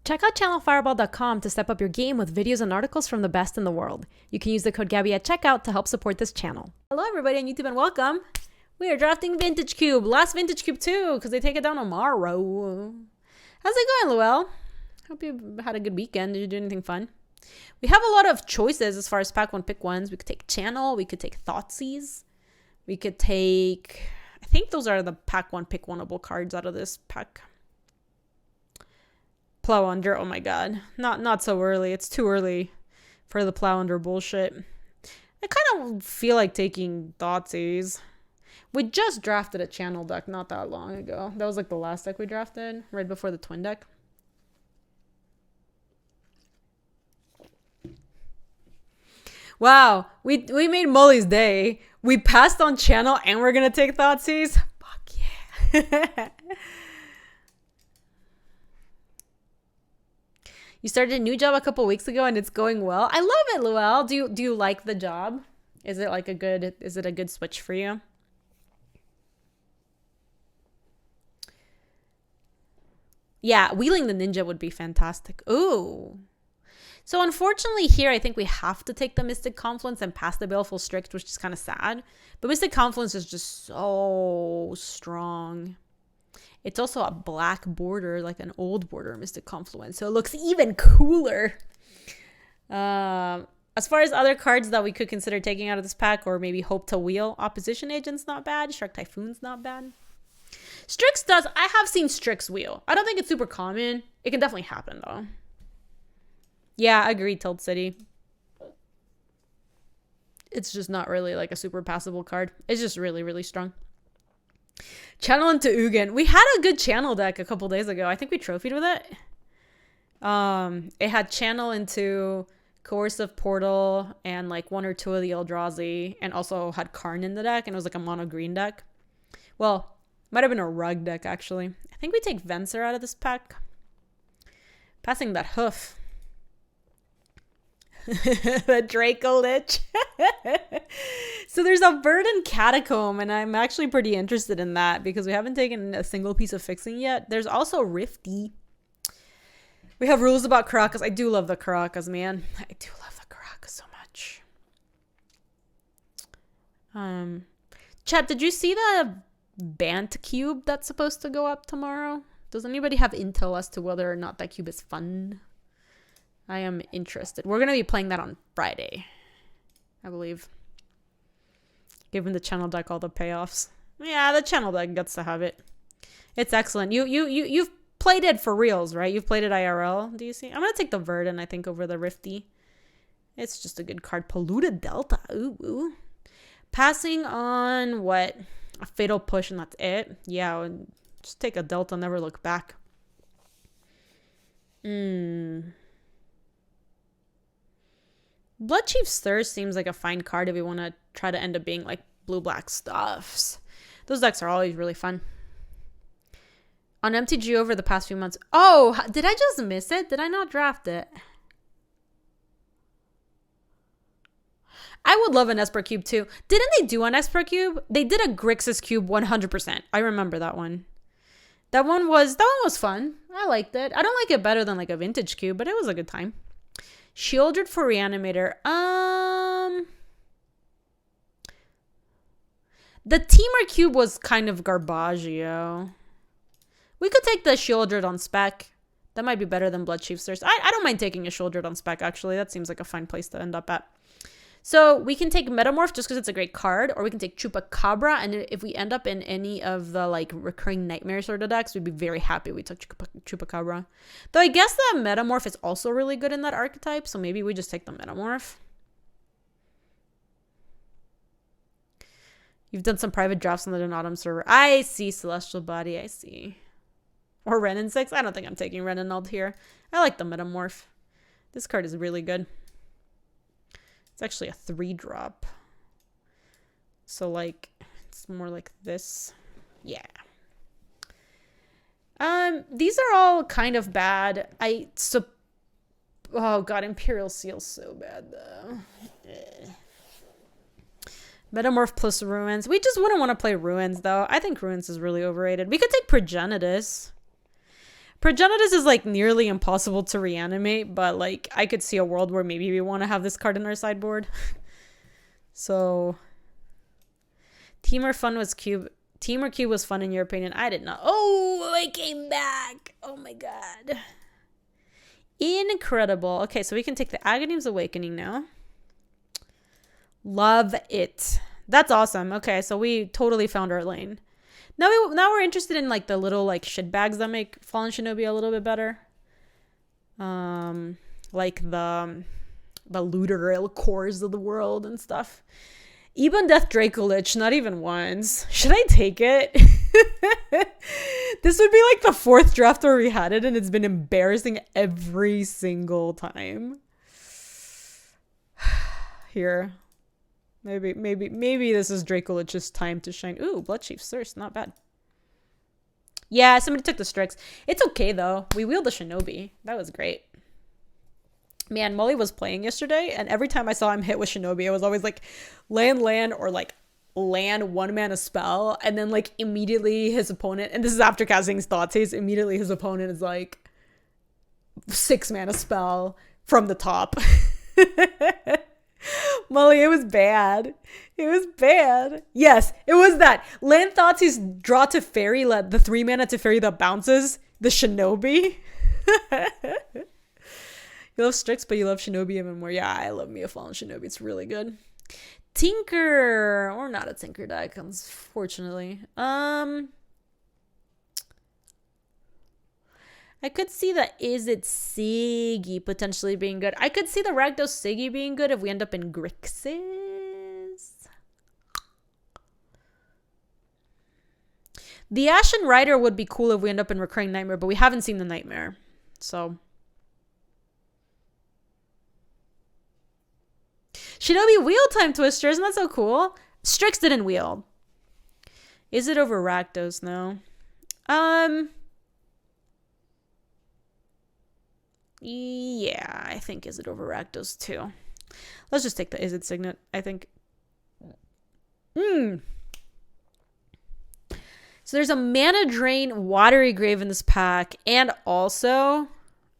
Check out channelfireball.com to step up your game with videos and articles from the best in the world. You can use the code Gaby at checkout to help support this channel. Hello everybody on YouTube and welcome. We are drafting Vintage Cube. Last Vintage Cube too, because they take it down tomorrow. How's it going, Luell? Hope you had a good weekend. Did you do anything fun? We have a lot of choices as far as pack one, pick ones. We could take Channel. We could take Thoughtseize. We could take... I think those are the pack one, pick oneable cards out of this pack. Plow Under. Oh my god. Not so early. It's too early for the Plow Under bullshit. I kind of feel like taking Thoughtseize. We just drafted a Channel deck not that long ago. That was like the last deck we drafted, right before the Twin deck. Wow, we made Molly's day. We passed on Channel and we're gonna take Thoughtseize. Fuck yeah. You started a new job a couple weeks ago and it's going well. I love it, Luell. Do you like the job? Is it a good switch for you? Yeah, Wheeling the Ninja would be fantastic. Ooh. So unfortunately here, I think we have to take the Mystic Confluence and pass the Baleful Strix, which is kind of sad. But Mystic Confluence is just so strong. It's also a black border, like an old border Mystic Confluence. So it looks even cooler. As far as other cards that we could consider taking out of this pack or maybe hope to wheel, Opposition Agent's not bad. Shark Typhoon's not bad. Strix does. I have seen Strix wheel. I don't think it's super common. It can definitely happen though. Yeah, agreed, Tilt City. It's just not really like a super passable card. It's just really, really strong. Channel into Ugin. We had a good Channel deck a couple days ago. I think we trophied with it. It had Channel into Coercive Portal and like one or two of the Eldrazi, and also had Karn in the deck, and it was like a mono green deck. Well, might have been a rug deck actually. I think we take Venser out of this pack. Passing that hoof. The Draco Lich. So there's a Verdant Catacomb, and I'm actually pretty interested in that because we haven't taken a single piece of fixing yet. There's also Rifty. We have rules about Karakas. I do love the Karakas, man. I do love the Karakas so much. Chat, did you see the Bant cube that's supposed to go up tomorrow? Does anybody have intel as to whether or not that cube is fun? I am interested. We're going to be playing that on Friday, I believe. Giving the Channel deck all the payoffs. Yeah, the Channel deck gets to have it. It's excellent. You've played it for reals, right? You've played it IRL. Do you see? I'm going to take the Verdant, I think, over the Rifty. It's just a good card. Polluted Delta. Ooh. Passing on what? A Fatal Push, and that's it. Yeah, just take a Delta, never look back. Bloodchief's Thirst seems like a fine card if we want to try to end up being like blue-black stuffs. Those decks are always really fun. On MTGO over the past few months. Oh, did I just miss it? Did I not draft it? I would love an Esper Cube too. Didn't they do an Esper Cube? They did a Grixis Cube 100%. I remember that one. That one was fun. I liked it. I don't like it better than like a Vintage Cube, but it was a good time. Shieldred for Reanimator. The Teamer Cube was kind of garbaggio. We could take the Shieldred on spec. That might be better than Bloodchief's Thirst. I don't mind taking a Shieldred on spec, actually. That seems like a fine place to end up at. So we can take Metamorph just because it's a great card, or we can take Chupacabra, and if we end up in any of the like recurring nightmare sort of decks, we'd be very happy we took Chupacabra. Though I guess the Metamorph is also really good in that archetype, so maybe we just take the Metamorph. You've done some private drafts on the Donatum server. I see Celestial Body, I see. Or Renin 6. I don't think I'm taking Reninald here. I like the Metamorph. This card is really good. It's actually a 3-drop. So, like, it's more like this. Yeah. These are all kind of bad. Oh, God, Imperial Seal's so bad, though. Metamorph plus Ruins. We just wouldn't want to play Ruins, though. I think Ruins is really overrated. We could take Progenitus. Progenitus is like nearly impossible to reanimate, but like I could see a world where maybe we want to have this card in our sideboard. So Team or Cube was fun in your opinion? I did not. Oh, I came back. Oh my god. Incredible. Okay, so we can take the Aghanim's Awakening now. Love it. That's awesome. Okay, so we totally found our lane. Now we're interested in like the little like shit bags that make Fallen Shinobi a little bit better. Like the Looter cores of the world and stuff. Ebon Death Dracolich, not even once. Should I take it? This would be like the 4th draft where we had it, and it's been embarrassing every single time. Here. Maybe this is Dracolich's time to shine. Ooh, Bloodchief's Thirst, not bad. Yeah, somebody took the Strix. It's okay though. We wheeled the Shinobi. That was great. Man, Molly was playing yesterday, and every time I saw him hit with Shinobi, I was always like, land, or like land 1 mana spell, and then like immediately his opponent, and this is after casting his Thoughtseize, immediately his opponent is like 6 mana spell from the top. Molly, it was bad. It was bad. Yes, it was that. Land Thoughtseize, draw to fairy, let the 3 mana to fairy that bounces, the Shinobi. You love Strix, but you love Shinobi even more. Yeah, I love me a Fallen Shinobi. It's really good. Tinker. Or not a Tinker deck, unfortunately. I could see the Is It Siggy potentially being good. I could see the Rakdos Siggy being good if we end up in Grixis. The Ashen Rider would be cool if we end up in Recurring Nightmare, but we haven't seen the Nightmare. So Shinobi wheel time Twister, isn't that so cool? Strix didn't wield. Is it over Rakdos? No. Yeah, I think Is It over Rakdos too. Let's just take the Is It Signet, I think. So there's a Mana Drain Watery Grave in this pack, and also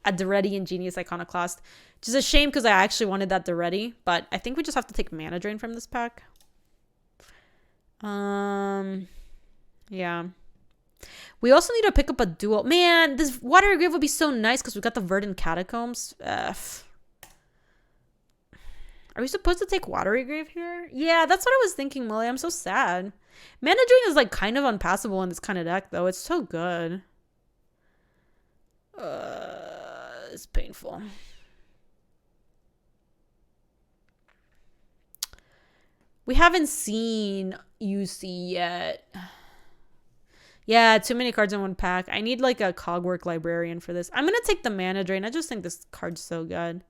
a Daretti Ingenious Iconoclast. Which is a shame because I actually wanted that Daretti, but I think we just have to take Mana Drain from this pack. Yeah. We also need to pick up a dual. Man, this Watery Grave would be so nice because we got the Verdant Catacombs. Are we supposed to take Watery Grave here? Yeah, that's what I was thinking, Molly. I'm so sad. Mana Drain is like kind of unpassable in this kind of deck, though. It's so good. It's painful. We haven't seen UC yet. Yeah, too many cards in one pack. I need like a Cogwork Librarian for this. I'm going to take the Mana Drain. I just think this card's so good.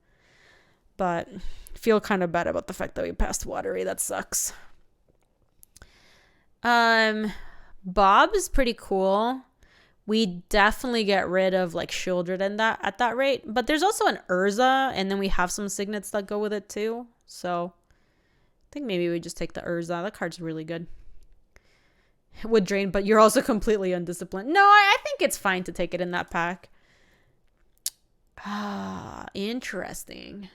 But feel kind of bad about the fact that we passed Watery. That sucks. Bob is pretty cool. We definitely get rid of like Shieldred and that at that rate. But there's also an Urza, and then we have some signets that go with it too. So I think maybe we just take the Urza. That card's really good. It would drain, but you're also completely undisciplined. No, I think it's fine to take it in that pack. Interesting.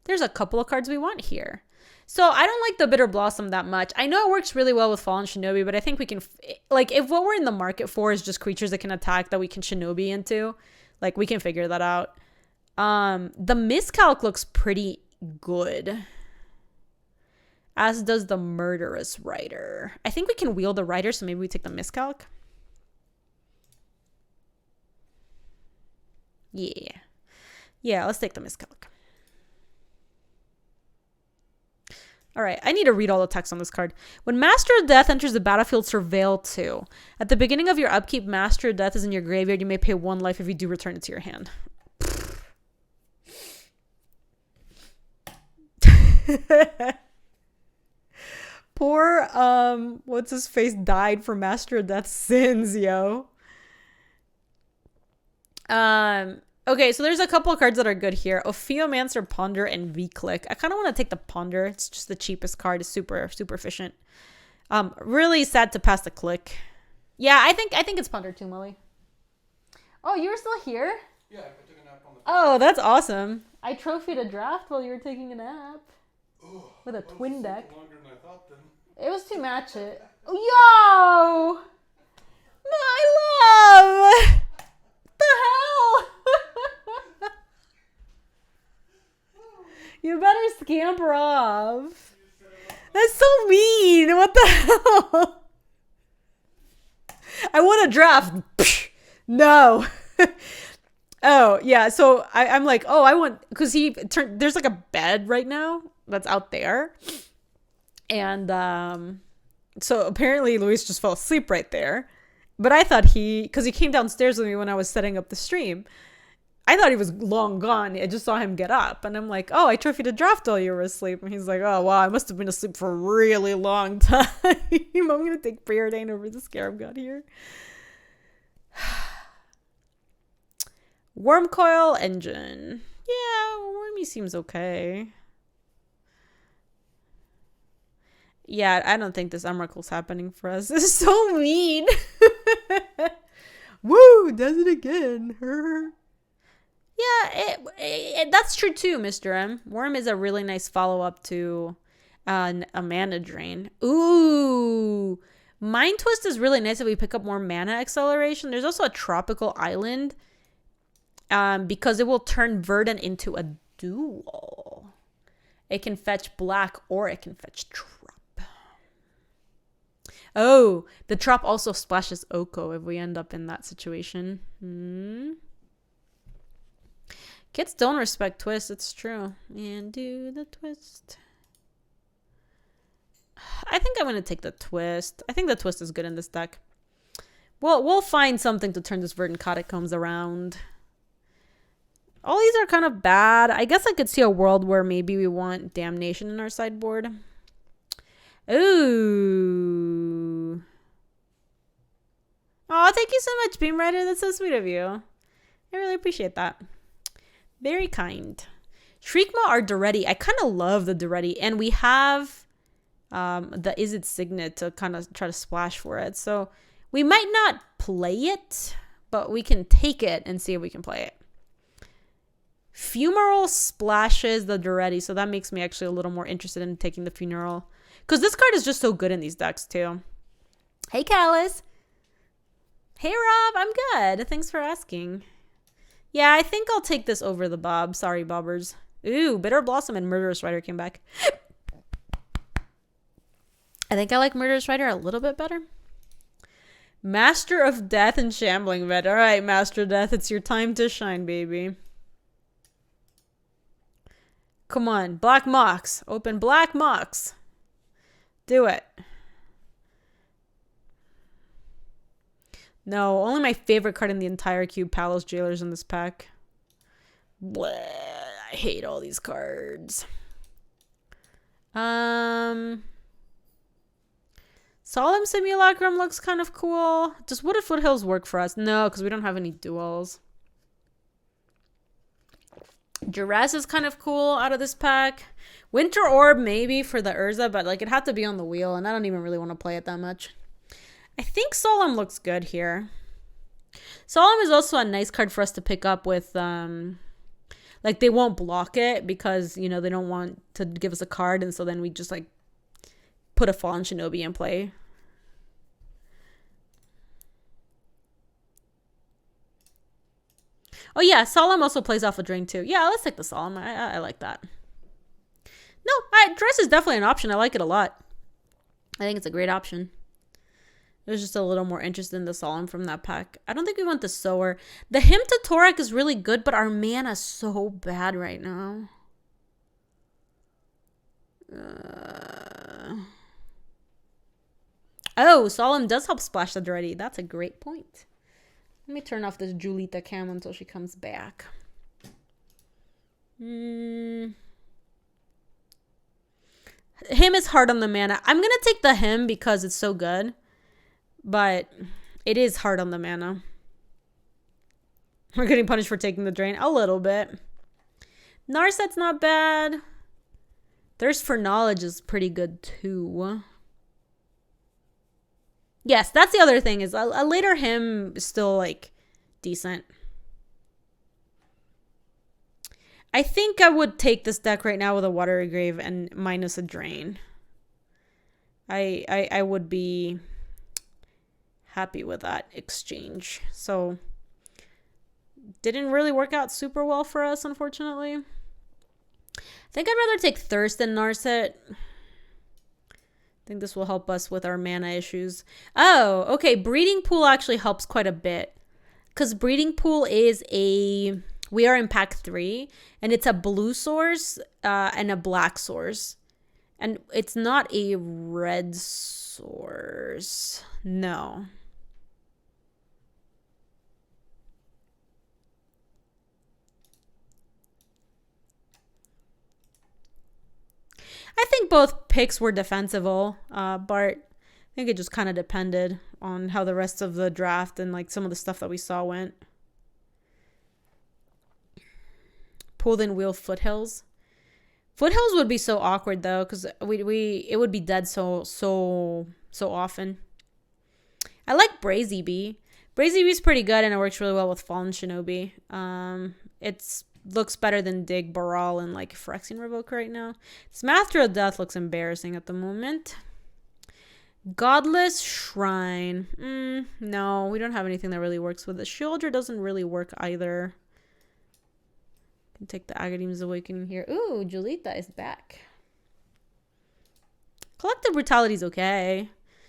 There's a couple of cards we want here. So I don't like the Bitter Blossom that much. I know it works really well with Fallen Shinobi, but I think we can, like, if what we're in the market for is just creatures that can attack that we can Shinobi into, like, we can figure that out. The Miscalc looks pretty good, as does the Murderous Rider. I think we can wield the Rider, so maybe we take the Miscalc. Yeah, let's take the Miscalc. All right, I need to read all the text on this card. When Master of Death enters the battlefield, surveil 2. At the beginning of your upkeep, Master of Death is in your graveyard. You may pay 1 life if you do return it to your hand. Poor, what's his face died for Master of Death's sins, yo. Okay, so there's a couple of cards that are good here. Ophiomancer, Ponder, and V-Click. I kind of want to take the Ponder. It's just the cheapest card. It's super, super efficient. Really sad to pass the Click. Yeah, I think it's Ponder too, Molly. Oh, you were still here? Yeah, I took a nap on the... Oh, that's awesome. I trophied a draft while you were taking a nap. With a twin deck. Longer than I thought then. It was to match it. Yo! My love! The hell? You better scamper off. That's so mean. What the hell? I want a draft. No. Oh, yeah. So I'm like, oh, I want, because there's like a bed right now that's out there. And so apparently Luis just fell asleep right there. But I thought because he came downstairs with me when I was setting up the stream. I thought he was long gone. I just saw him get up. And I'm like, oh, I trophied a draft while you were asleep. And he's like, oh, wow, I must have been asleep for a really long time. I'm going to take preordain over the Scarab God here. Worm Coil Engine. Yeah, Wormy seems okay. Yeah, I don't think this Emerald's happening for us. This is so mean. Woo, does it again. Yeah, that's true too, Mr. M. Worm is a really nice follow-up to a mana drain. Ooh. Mind Twist is really nice if we pick up more mana acceleration. There's also a tropical island because it will turn Verdant into a dual. It can fetch black or it can fetch Trop. Oh, the Trop also splashes Oko if we end up in that situation. Kids don't respect Twist, it's true. And do the Twist. I think I'm going to take the Twist. I think the Twist is good in this deck. Well, we'll find something to turn this Verdant Catacombs around. All these are kind of bad. I guess I could see a world where maybe we want Damnation in our sideboard. Ooh. Oh, thank you so much, Beam Rider. That's so sweet of you. I really appreciate that. Very kind. Shriekmaw or Duretti. I kind of love the Duretti. And we have the Izzet Signet to kind of try to splash for it. So we might not play it, but we can take it and see if we can play it. Fumarole splashes the Duretti, so that makes me actually a little more interested in taking the Funeral. Because this card is just so good in these decks, too. Hey, Callus. Hey, Rob. I'm good. Thanks for asking. Yeah, I think I'll take this over the Bob. Sorry, Bobbers. Ooh, Bitter Blossom and Murderous Rider came back. I think I like Murderous Rider a little bit better. Master of Death and Shambling Vet. All right, Master of Death, it's your time to shine, baby. Come on, Black Mox. Open Black Mox. Do it. No, only my favorite card in the entire cube, Palos Jailers, in this pack. Bleh, I hate all these cards. Solemn Simulacrum looks kind of cool. Just would Foothills work for us? No, because we don't have any duels. Duress is kind of cool out of this pack. Winter Orb maybe for the Urza, but like it had to be on the wheel, and I don't even really want to play it that much. I think Solemn looks good here. Solemn is also a nice card for us to pick up with, like they won't block it because, you know, they don't want to give us a card, and so then we just like put a Fallen Shinobi in play. Oh yeah, Solemn also plays off a drain too. Yeah, let's take the Solemn. I like that. No, Dress is definitely an option. I like it a lot. I think it's a great option. There's just a little more interest in the Solemn from that pack. I don't think we want the Sower. The Hymn to Torak is really good, but our mana's so bad right now. Oh, Solemn does help splash the Duretti. That's a great point. Let me turn off this Julita cam until she comes back. Hymn is hard on the mana. I'm going to take the Hymn because it's so good. But it is hard on the mana. We're getting punished for taking the drain. A little bit. Narset's not bad. Thirst for Knowledge is pretty good too. Yes, that's the other thing is a later Hymn is still like decent. I think I would take this deck right now with a Watery Grave and minus a Drain. I would be happy with that exchange. So didn't really work out super well for us, unfortunately. I think I'd rather take Thirst than Narset. I think this will help us with our mana issues. Oh, okay. Breeding Pool actually helps quite a bit. Because Breeding Pool is a... We are in pack 3. And it's a blue source and a black source. And it's not a red source. No. I think both picks were defensible, Bart. I think it just kind of depended on how the rest of the draft and like some of the stuff that we saw went. Pulled in Wheel Foothills. Foothills would be so awkward though, because it would be dead so often. I like Brazy Bee. Brazy Bee's pretty good and it works really well with Fallen Shinobi. It's looks better than Dig, Baral, and like Phyrexian Revoke right now. This Master of Death looks embarrassing at the moment. Godless Shrine. No, we don't have anything that really works with it. Shieldra doesn't really work either. Can take the Agadeem's Awakening here. Ooh, Julita is back. Collective Brutality is okay.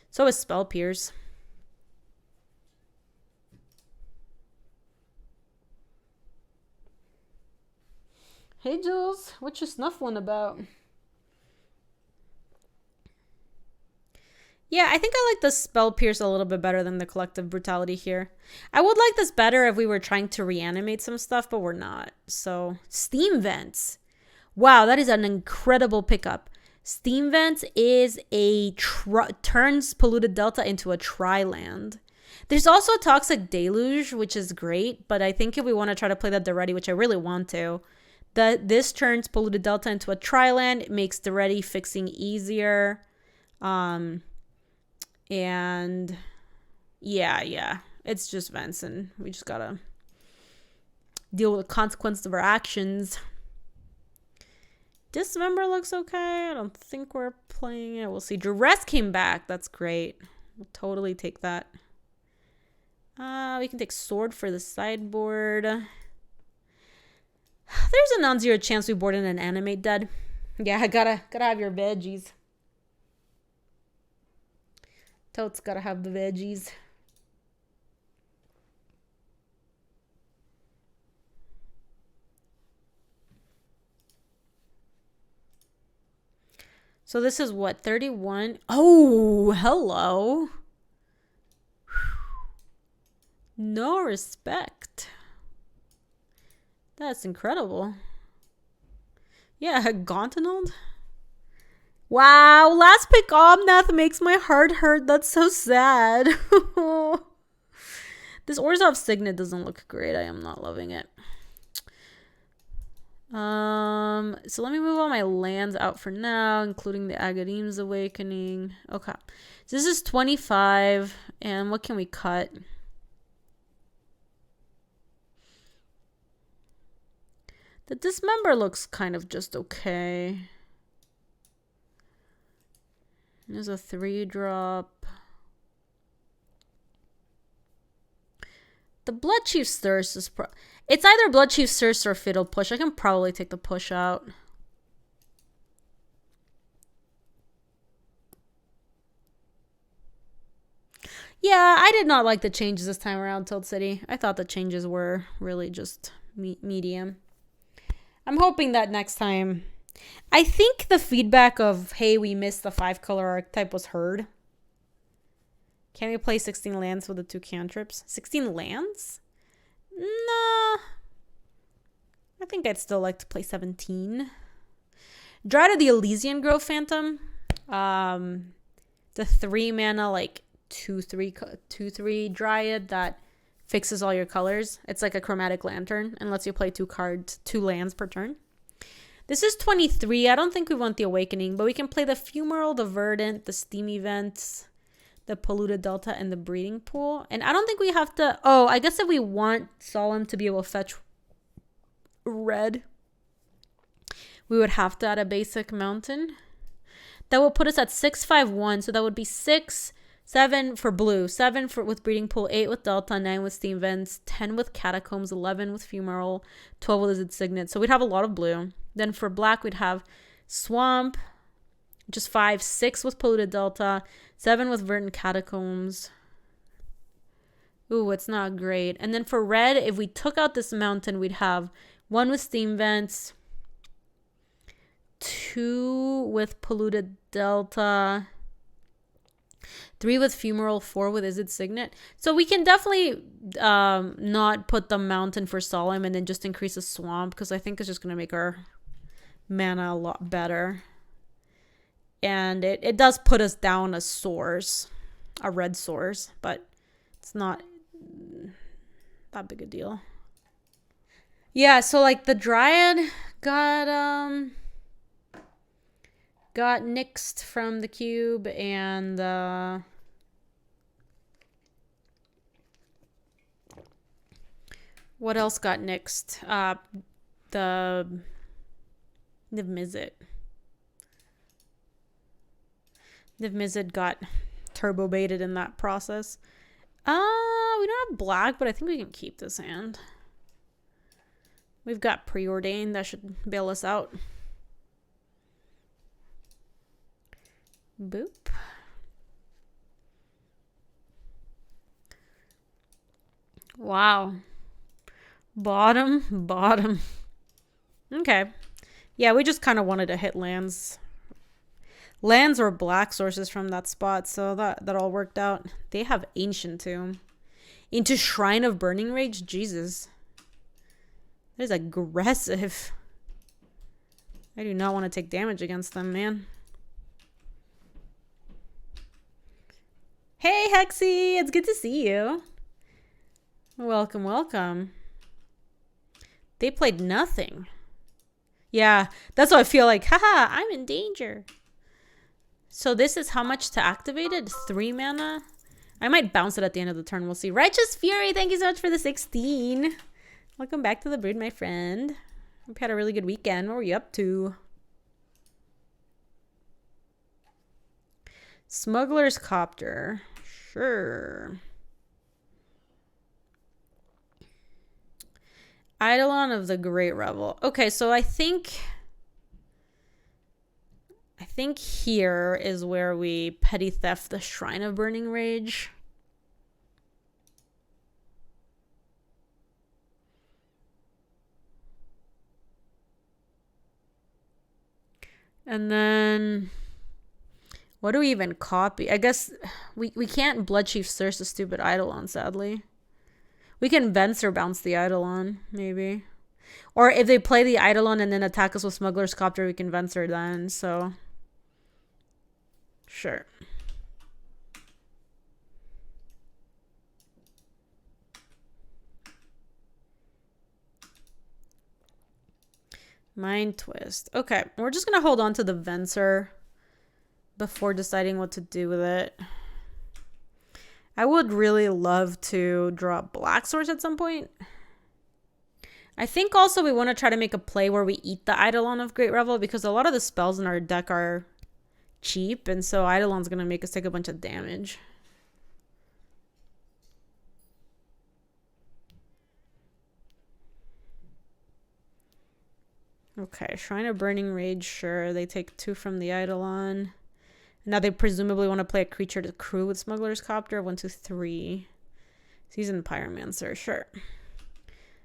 So is Spell Pierce. Hey Jules, what you snuffling about? Yeah, I think I like the Spell Pierce a little bit better than the Collective Brutality here. I would like this better if we were trying to reanimate some stuff, but we're not. So, Steam Vents. Wow, that is an incredible pickup. Steam Vents is a turns Polluted Delta into a tri-land. There's also Toxic Deluge, which is great, but I think if we want to try to play that Daretti, which I really want to, this turns Polluted Delta into a tri-land. It makes Daretti fixing easier. And yeah, it's just Vents, and we just gotta deal with the consequences of our actions. Dismember looks okay. I don't think we're playing it. We'll see. Duress came back. That's great. We'll totally take that. We can take Sword for the sideboard. There's a non-zero chance we board in an Animate Dead. Yeah, I gotta have your veggies. Totes gotta have the veggies. So this is what, 31? Oh, hello. No respect. That's incredible. Yeah, Gauntled. Wow, last pick Omnath makes my heart hurt. That's so sad. This Orzhov Signet doesn't look great. I am not loving it. So let me move all my lands out for now, including the Agadeem's Awakening. Okay. So this is 25. And what can we cut? The Dismember looks kind of just okay. There's a 3-drop. The Bloodchief's Thirst is it's either Bloodchief's Thirst or Fiddle Push. I can probably take the push out. Yeah, I did not like the changes this time around, Tilt City. I thought the changes were really just medium. I'm hoping that next time... I think the feedback of, hey, we missed the 5-color archetype was heard. Can we play 16 lands with the 2 cantrips? 16 lands? Nah. I think I'd still like to play 17. Dryad of the Elysian Grove Phantom. The 3-mana, like, 2/3 Dryad that fixes all your colors. It's like a Chromatic Lantern and lets you play 2 lands per turn. This is 23. I don't think we want the Awakening, but we can play the Fumarole, the Verdant, the Steam Events, the polluted delta and the breeding pool. And I don't think we have to... Oh, I guess if we want Solemn to be able to fetch red, we would have to add a basic mountain. That will put us at 651. So that would be 6, 7 for blue, 7 for with breeding pool, 8 with delta, 9 with steam vents, 10 with catacombs, 11 with fumarole, 12 with its signet. So we'd have a lot of blue. Then for black, we'd have swamp, just 5, 6 with polluted delta, 7 with verdant catacombs. Ooh, it's not great. And then for red, if we took out this mountain, we'd have 1 with steam vents, 2 with polluted delta, 3 with fumarole, 4 with Izzet Signet. So we can definitely not put the mountain for Solemn and then just increase the swamp, because I think it's just going to make our mana a lot better. And it does put us down a source, a red source, but it's not that big a deal. Yeah, so like the Dryad got nixed from the cube, and what else got nixed? The Niv-Mizzet. Niv-Mizzet got turbo baited in that process. We don't have black, but I think we can keep this hand. We've got Preordained. That should bail us out. Boop. Wow. Bottom. Okay. Yeah, we just kind of wanted to hit lands or black sources from that spot, so that all worked out. They have Ancient Tomb. Into Shrine of Burning Rage? Jesus. That is aggressive. I do not want to take damage against them, man. Hey, Hexy! It's good to see you. Welcome, welcome. They played nothing. Yeah, that's what I feel like. Haha, I'm in danger. So this is how much to activate it? 3 mana? I might bounce it at the end of the turn. We'll see. Righteous Fury, thank you so much for the 16. Welcome back to the brood, my friend. Hope you had a really good weekend. What were you up to? Smuggler's Copter. Sure. Eidolon of the Great Revel. Okay, so I think here is where we petty theft the Shrine of Burning Rage. And then what do we even copy? I guess we can't Bloodchief Search the stupid Eidolon, sadly. We can Venser bounce the Eidolon, maybe. Or if they play the Eidolon and then attack us with Smuggler's Copter, we can Venser then, so... Sure. Mind Twist. Okay, we're just going to hold on to the Venser before deciding what to do with it. I would really love to draw Black Swords at some point. I think also we want to try to make a play where we eat the Eidolon of Great Revel, because a lot of the spells in our deck are cheap, and so Eidolon's going to make us take a bunch of damage. Okay, Shrine of Burning Rage, sure. They take 2 from the Eidolon. Now they presumably want to play a creature to crew with Smuggler's Copter. 1, 2, 3. Seasoned Pyromancer, sure.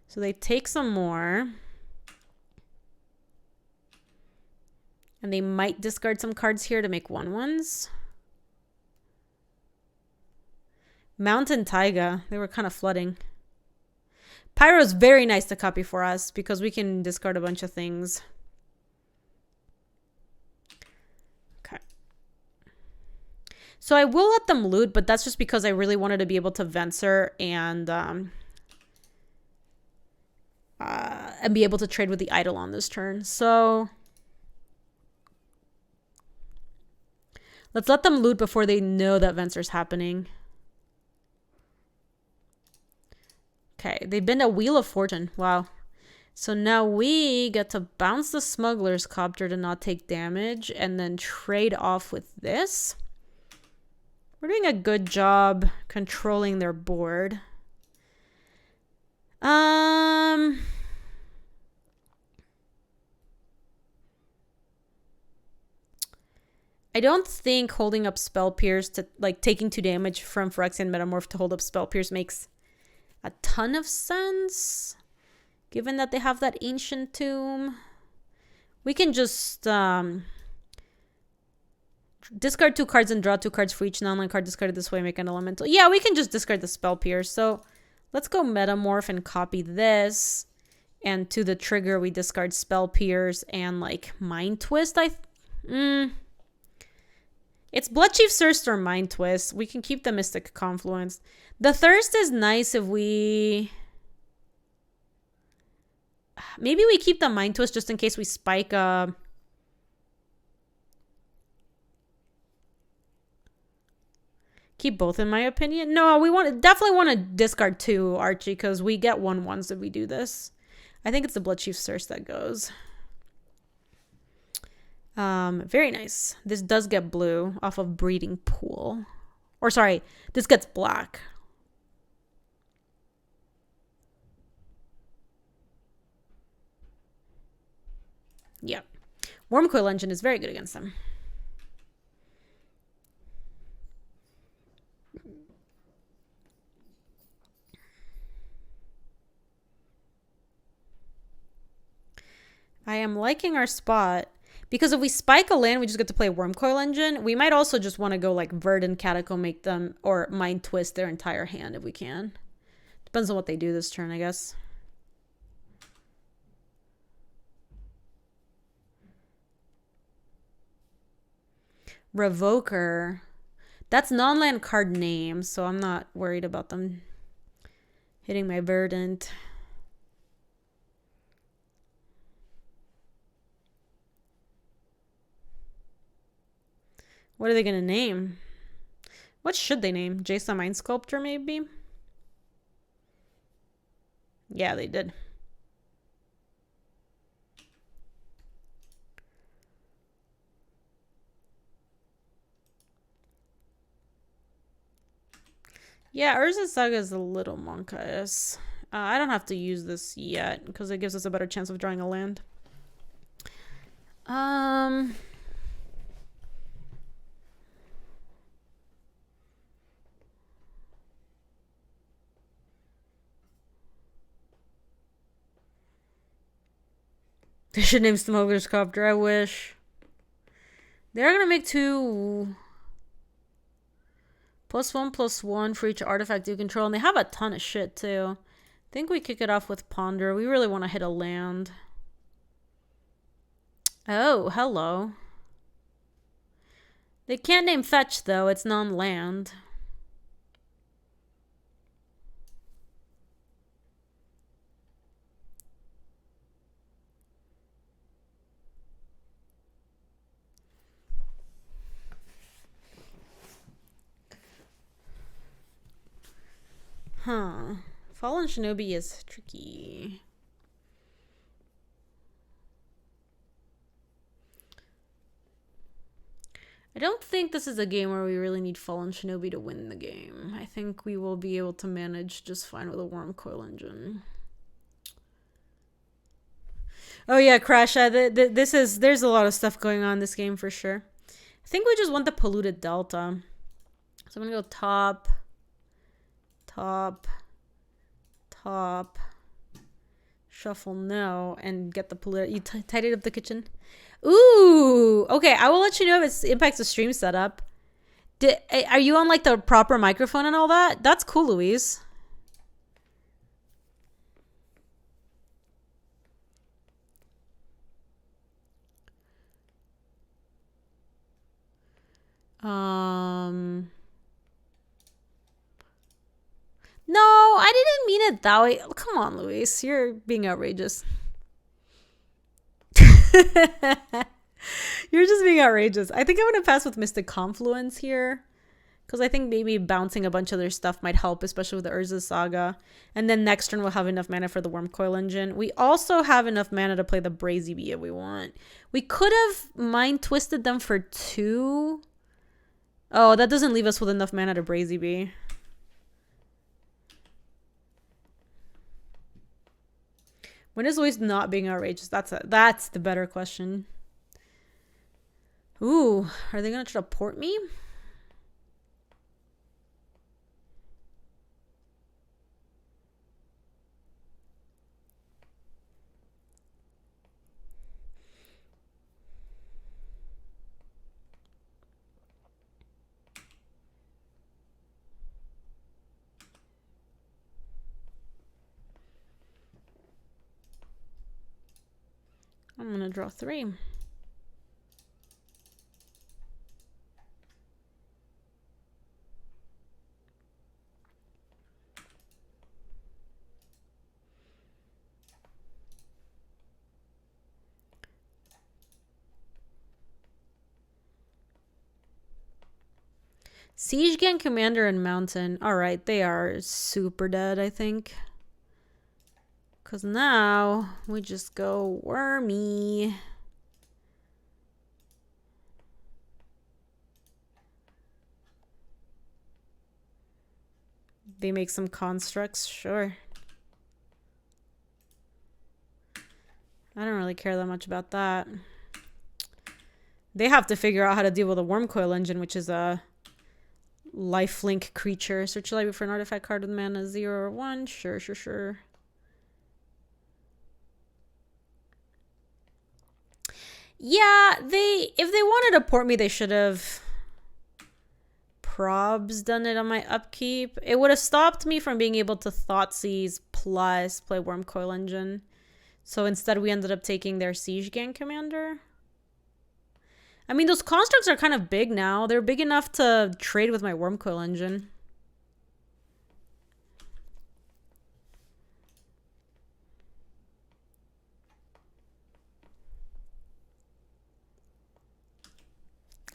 So they take some more. And they might discard some cards here to make 1/1s. Mountain Taiga. They were kind of flooding. Pyro's very nice to copy for us because we can discard a bunch of things. Okay. So I will let them loot, but that's just because I really wanted to be able to Venser and be able to trade with the Eidolon this turn. So Let's let them loot before they know that Venser's happening. Okay, they've been a Wheel of Fortune. Wow. So now we get to bounce the Smuggler's Copter to not take damage and then trade off with this. We're doing a good job controlling their board. I don't think holding up Spell Pierce to, like, taking 2 damage from Phyrexian Metamorph to hold up Spell Pierce makes a ton of sense. Given that they have that Ancient Tomb. We can just discard 2 cards and draw 2 cards for each non-land card discarded this way, make an elemental. Yeah, we can just discard the Spell Pierce. So let's go Metamorph and copy this. And to the trigger, we discard Spell Pierce and, like, Mind Twist. It's Bloodchief Thirst or Mind Twist. We can keep the Mystic Confluence. The Thirst is nice if we... Maybe we keep the Mind Twist just in case we spike keep both, in my opinion. No, we definitely want to discard 2, Archie, because we get 1/1s if we do this. I think it's the Bloodchief's Thirst that goes. Very nice. This does get blue off of Breeding Pool. Or sorry, this gets black. Yeah. Wormcoil Engine is very good against them. I am liking our spot. Because if we spike a land, we just get to play Wormcoil Engine. We might also just want to go like Verdant Catacomb, make them, or Mind Twist their entire hand if we can. Depends on what they do this turn, I guess. Revoker. That's non-land card name, so I'm not worried about them hitting my Verdant. What are they going to name? What should they name? Jason Mind Sculptor, maybe? Yeah, they did. Yeah, Urza's Saga is a little monkish. I don't have to use this yet because it gives us a better chance of drawing a land. They should name Smuggler's Copter, I wish. They're gonna make 2 +1/+1 for each artifact you control, and they have a ton of shit too. I think we kick it off with Ponder. We really want to hit a land. Oh, hello. They can't name Fetch though, it's non-land. Huh. Fallen Shinobi is tricky. I don't think this is a game where we really need Fallen Shinobi to win the game. I think we will be able to manage just fine with a Wormcoil Engine. Oh yeah, Crash. There's a lot of stuff going on in this game for sure. I think we just want the Polluted Delta. So I'm gonna go top, shuffle no, and get the polluted. You tidied up the kitchen. Ooh, okay. I will let you know if it impacts the stream setup. Are you on like the proper microphone and all that? That's cool, Louise. No, I didn't mean it that way. Come on, Luis. You're being outrageous. You're just being outrageous. I think I'm going to pass with Mystic Confluence here. Because I think maybe bouncing a bunch of their stuff might help, especially with the Urza Saga. And then next turn we'll have enough mana for the Wormcoil Engine. We also have enough mana to play the Brazy Bee if we want. We could have Mind Twisted them for 2. Oh, that doesn't leave us with enough mana to Brazy Bee. When is always not being outrageous? That's the better question. Ooh, are they going to try to port me? I'm going to draw 3. Siege Gang Commander and Mountain. Alright, they are super dead, I think. Because now we just go Wormy. They make some constructs, sure. I don't really care that much about that. They have to figure out how to deal with a Wormcoil Engine, which is a lifelink creature. Search your library for an artifact card with mana 0 or 1. Sure, sure, sure. Yeah, if they wanted to port me, they should have probs done it on my upkeep. It would have stopped me from being able to Thoughtseize plus play Wormcoil Engine. So instead we ended up taking their Siege Gang Commander. I mean, those constructs are kind of big now. They're big enough to trade with my Wormcoil Engine.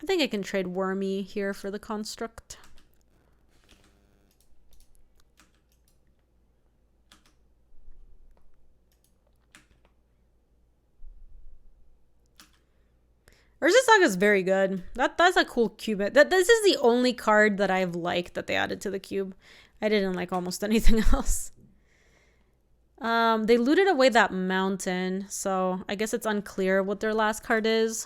I think I can trade Wormy here for the construct. Urza Saga is very good. That's a cool cube. This is the only card that I've liked that they added to the cube. I didn't like almost anything else. They looted away that mountain, so I guess it's unclear what their last card is.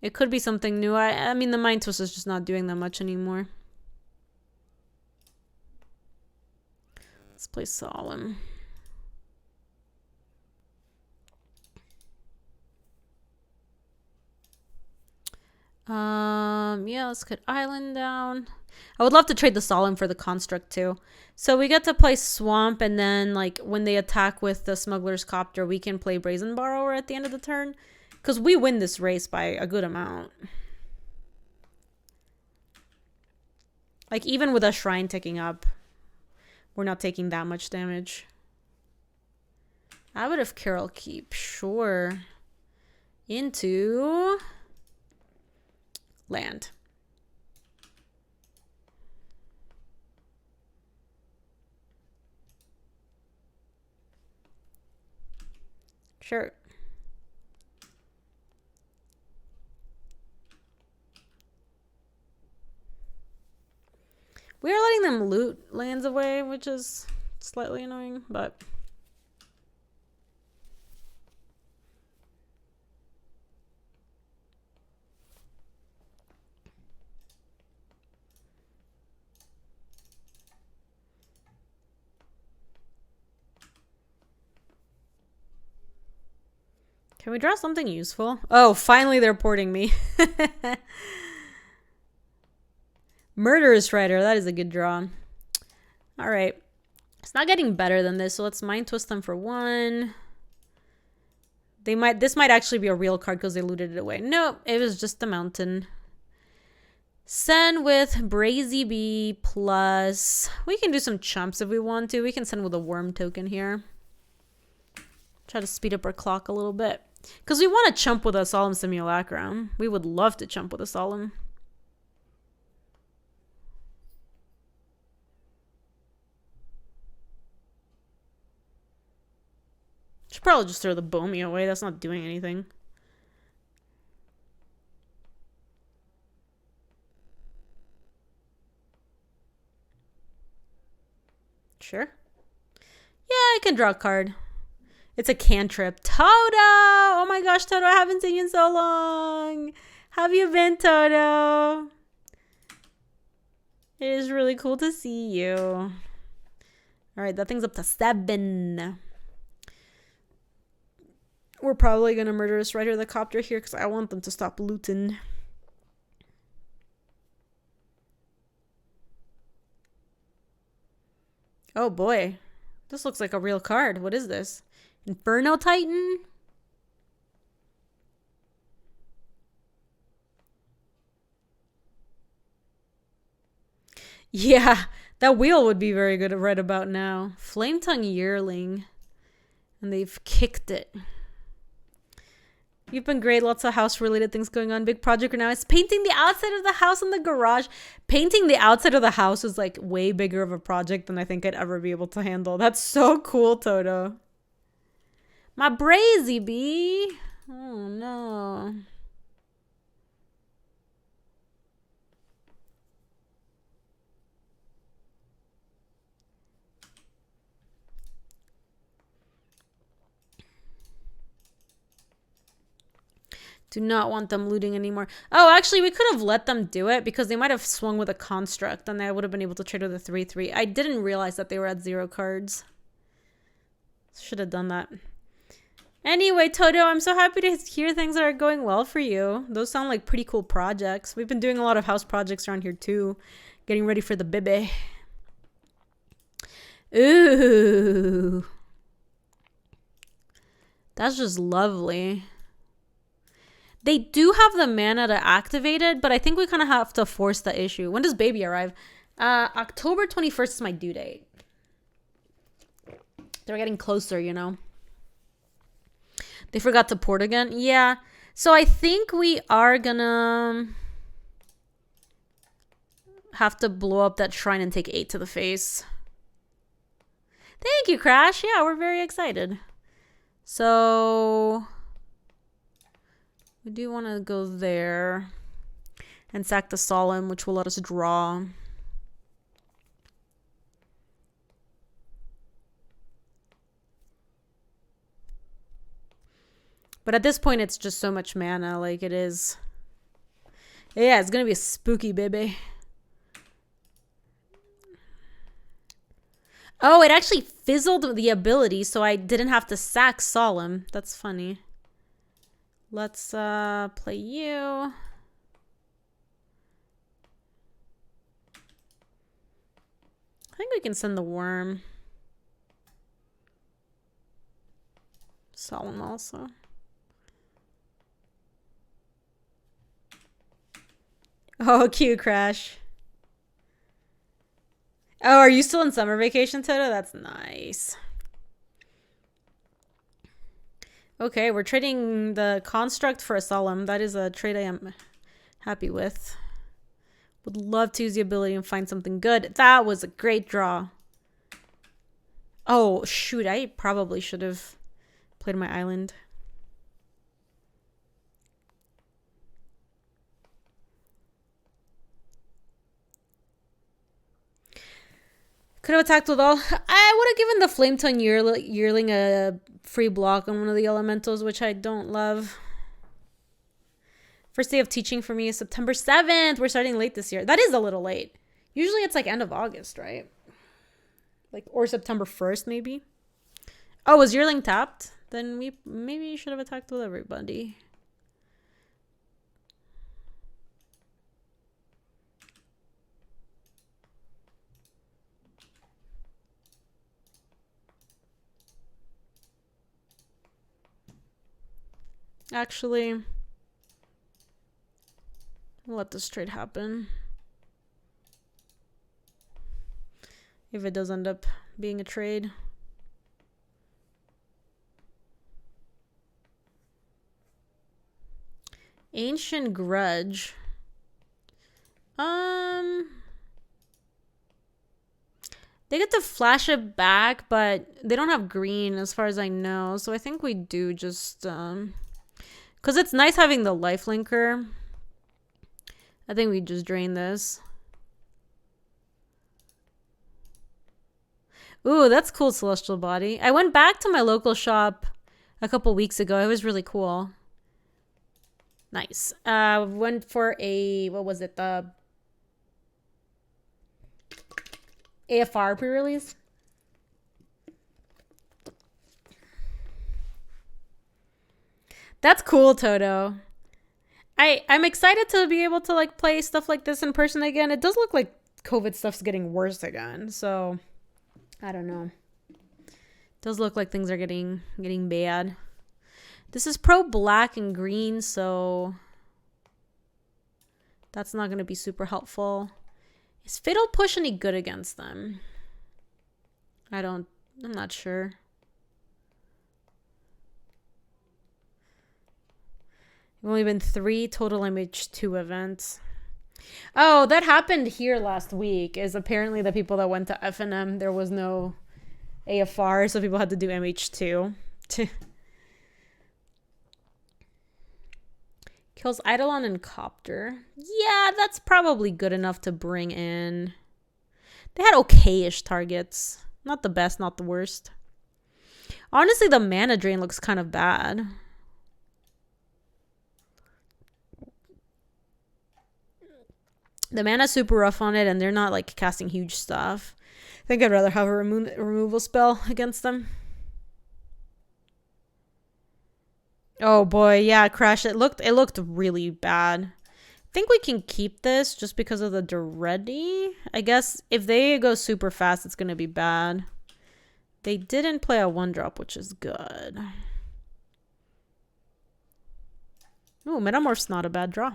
It could be something new. I mean, the Mind Twist is just not doing that much anymore. Let's play Solemn. Yeah, let's cut Island down. I would love to trade the Solemn for the Construct too. So we get to play Swamp, and then like when they attack with the Smuggler's Copter, we can play Brazen Borrower at the end of the turn. Because we win this race by a good amount. Like, even with a Shrine ticking up, we're not taking that much damage. Abbot of Carol Keep, sure. Into land. Sure. We are letting them loot lands away, which is slightly annoying, but... Can we draw something useful? Oh, finally they're porting me. Murderous Rider, that is a good draw. Alright. It's not getting better than this, so let's Mind Twist them for 1. This might actually be a real card because they looted it away. Nope, it was just the mountain. Send with Brazy Bee plus... We can do some chumps if we want to. We can send with a worm token here. Try to speed up our clock a little bit. Because we want to chump with a Solemn Simulacrum. We would love to chump with a Solemn. Should probably just throw the Bomi away. That's not doing anything. Sure. Yeah, I can draw a card. It's a cantrip. Toto! Oh my gosh, Toto, I haven't seen you in so long. How have you been, Toto? It is really cool to see you. All right, that thing's up to 7. We're probably going to murder this Rider of the Copter here because I want them to stop looting. Oh boy. This looks like a real card. What is this? Inferno Titan? Yeah, that wheel would be very good right about now. Flame Tongue Yearling. And they've kicked it. You've been great. Lots of house-related things going on. Big project right now is painting the outside of the house and the garage. Painting the outside of the house is like way bigger of a project than I think I'd ever be able to handle. That's so cool, Toto. My Brazy bee. Oh, no. Do not want them looting anymore. Oh, actually, we could have let them do it because they might have swung with a construct and I would have been able to trade with a 3/3. I didn't realize that they were at 0 cards. Should have done that. Anyway, Toto, I'm so happy to hear things are going well for you. Those sound like pretty cool projects. We've been doing a lot of house projects around here too. Getting ready for the baby. Ooh. That's just lovely. They do have the mana to activate it, but I think we kind of have to force the issue. When does baby arrive? October 21st is my due date. They're getting closer, you know. They forgot to port again. Yeah. So I think we are gonna have to blow up that shrine and take 8 to the face. Thank you, Crash. Yeah, we're very excited. So we do want to go there and sack the Solemn, which will let us draw. But at this point, it's just so much mana. Like, it is. Yeah, it's going to be a spooky baby. Oh, it actually fizzled the ability, so I didn't have to sack Solemn. That's funny. Let's play you. I think we can send the Worm. Solemn also. Oh, cute, Crash. Oh, are you still in summer vacation, Toto? That's nice. Okay, we're trading the construct for a Solemn. That is a trade I am happy with. Would love to use the ability and find something good. That was a great draw. Oh, shoot. I probably should have played my island. Could have attacked with all. I would have given the Flame Tongue Yearling a free block on one of the elementals, which I don't love. First day of teaching for me is September 7th. We're starting late this year. That is a little late. Usually it's like end of August, right? Like, or September 1st, maybe. Oh, was Yearling tapped? Then we maybe should have attacked with everybody. Actually, we'll let this trade happen. If it does end up being a trade. Ancient Grudge. They get to flash it back, but they don't have green as far as I know. So I think we do just... because it's nice having the life linker. I think we just drain this. Ooh, that's cool, Celestial Body. I went back to my local shop a couple weeks ago. It was really cool. Nice. Went for a... what was it? The... AFR pre-release. That's cool, Toto. I'm excited to be able to like play stuff like this in person again. It does look like COVID stuff's getting worse again, so I don't know. It does look like things are getting bad. This is pro black and green, so that's not going to be super helpful. Is Fatal Push any good against them? I'm not sure. There've only been 3 total MH2 events. Oh, that happened here last week. Is apparently the people that went to FNM, there was no AFR, so people had to do MH2. Kills Eidolon and Copter. Yeah, that's probably good enough to bring in. They had okay-ish targets. Not the best, not the worst. Honestly, the mana drain looks kind of bad. The mana's super rough on it, and they're not like casting huge stuff. I think I'd rather have a removal spell against them. Oh boy, yeah, Crash. It looked really bad. I think we can keep this just because of the Duretti. I guess if they go super fast, it's gonna be bad. They didn't play a 1-drop, which is good. Ooh, Metamorph's not a bad draw.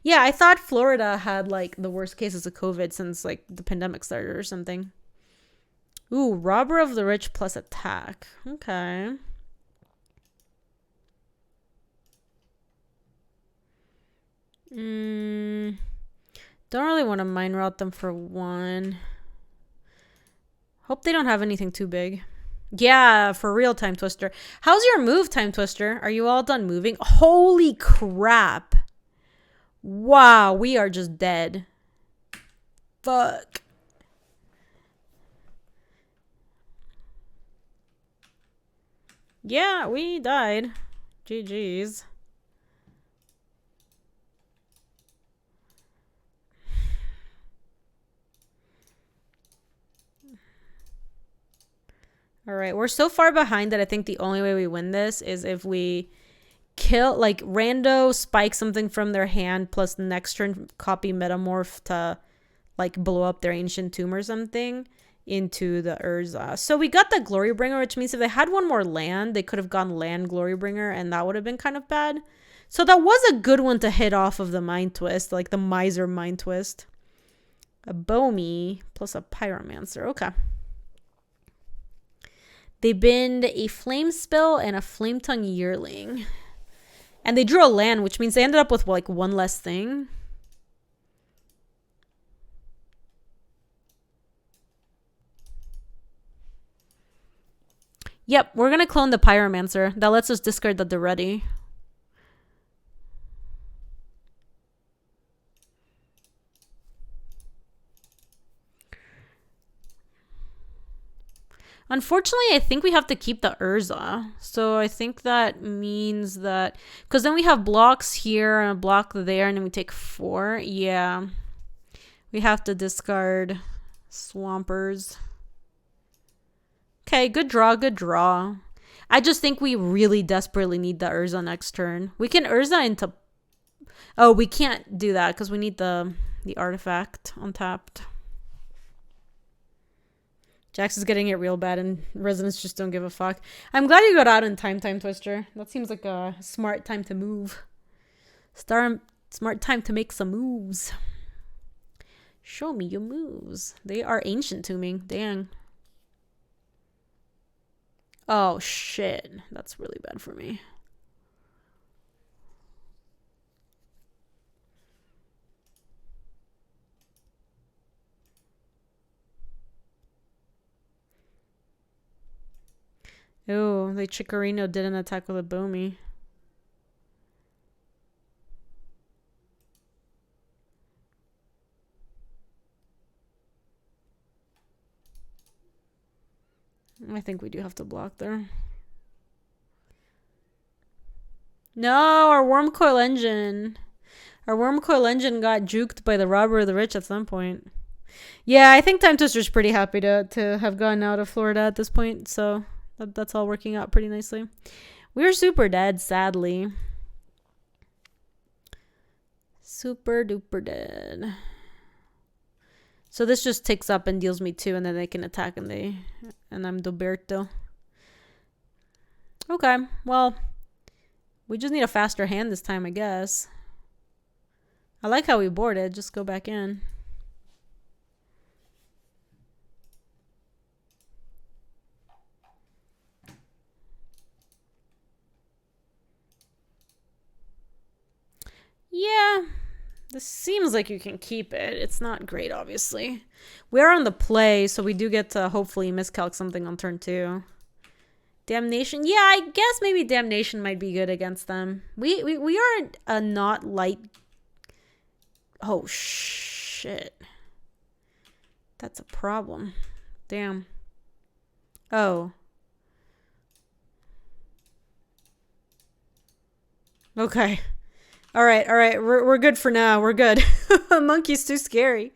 Yeah, I thought Florida had like the worst cases of COVID since like the pandemic started or something. Ooh, Robber of the Rich plus attack. Okay. Don't really want to mind route them for 1. Hope they don't have anything too big. Yeah, for real, Time Twister. How's your move, Time Twister? Are you all done moving? Holy crap. Wow, we are just dead. Fuck. Yeah, we died. GG's. All right, we're so far behind that I think the only way we win this is if we kill, like, rando spike something from their hand plus the next turn copy Metamorph to, like, blow up their Ancient Tomb or something into the Urza. So we got the Glorybringer, which means if they had 1 more land, they could have gone land Glorybringer, and that would have been kind of bad. So that was a good one to hit off of the Mind Twist, like the Miser Mind Twist. A Bomi plus a Pyromancer. Okay. They binned a Flame Spell and a Flame Tongue Yearling. And they drew a land, which means they ended up with, like, 1 less thing. Yep, we're going to clone the Pyromancer. That lets us discard the Duretti. Unfortunately, I think we have to keep the Urza. So I think that means that... because then we have blocks here and a block there, and then we take 4. Yeah. We have to discard Swampers. Okay, good draw, good draw. I just think we really desperately need the Urza next turn. We can Urza into... oh, we can't do that because we need the artifact untapped. Jax is getting it real bad, and residents just don't give a fuck. I'm glad you got out in time, Time Twister. That seems like a smart time to move. Smart time to make some moves. Show me your moves. They are Ancient Tombing. Dang. Oh, shit. That's really bad for me. Oh, the Chikorino didn't attack with a Boomy. I think we do have to block there. No, our Wormcoil Engine. Our Wormcoil Engine got juked by the Robber of the Rich at some point. Yeah, I think Time Twister's pretty happy to have gotten out of Florida at this point, so that's all working out pretty nicely. We're super dead, sadly. Super duper dead. So this just ticks up and deals me 2, and then they can attack, and I'm Doberto. Okay, well, we just need a faster hand this time, I guess. I like how we boarded. Just go back in. Yeah, this seems like you can keep it. It's not great, obviously. We're on the play, so we do get to hopefully miscalc something on turn 2. Damnation. Yeah, I guess maybe Damnation might be good against them. We are a not light. Oh, shit. That's a problem. Damn. Oh. Okay. All right. We're good for now. We're good. Monkey's too scary.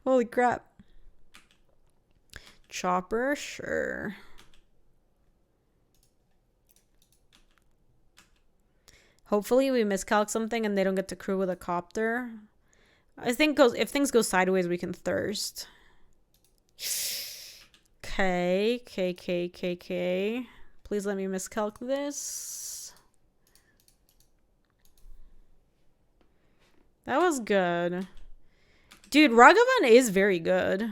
Holy crap. Chopper, sure. Hopefully we miscalc something and they don't get to crew with a copter. I think if things go sideways, we can thirst. Okay. Please let me miscalc this. That was good. Dude, Ragavan is very good.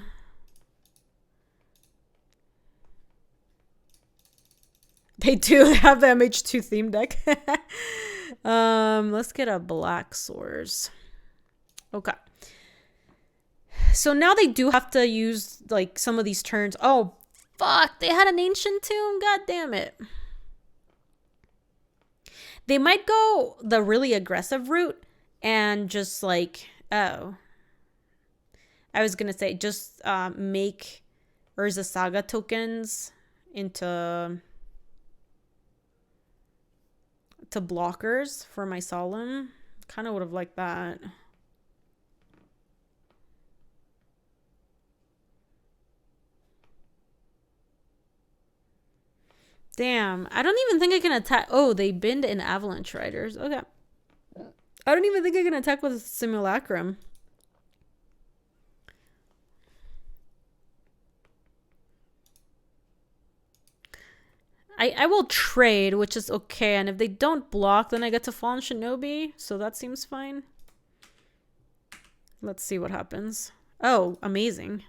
They do have the MH2 theme deck. Let's get a Black Source. Okay. So now they do have to use like some of these turns. Oh, fuck. They had an Ancient Tomb. God damn it. They might go the really aggressive route and just like, oh. I was going to say just make Urza Saga tokens into blockers for my Solemn. Kind of would have liked that. Damn, I don't even think I can attack. Oh, they binned in Avalanche Riders. Okay. I don't even think I can attack with Simulacrum. I will trade, which is okay. And if they don't block, then I get to Fallen Shinobi. So that seems fine. Let's see what happens. Oh, amazing.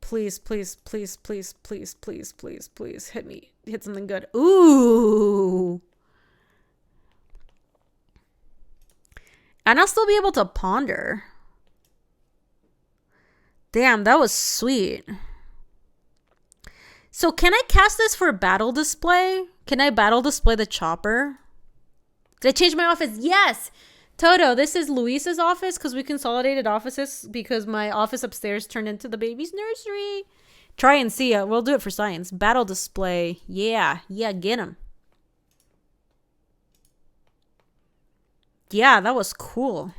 Please, please, please, please, please, please, please, please. Hit me. Hit something good. Ooh. And I'll still be able to ponder. Damn, that was sweet. So can I cast this for battle display? Can I battle display the chopper? Did I change my office? Yes! Toto, this is Luis's office because we consolidated offices because my office upstairs turned into the baby's nursery. Try and see it. We'll do it for science. Battle display. Yeah, get him. Yeah, that was cool.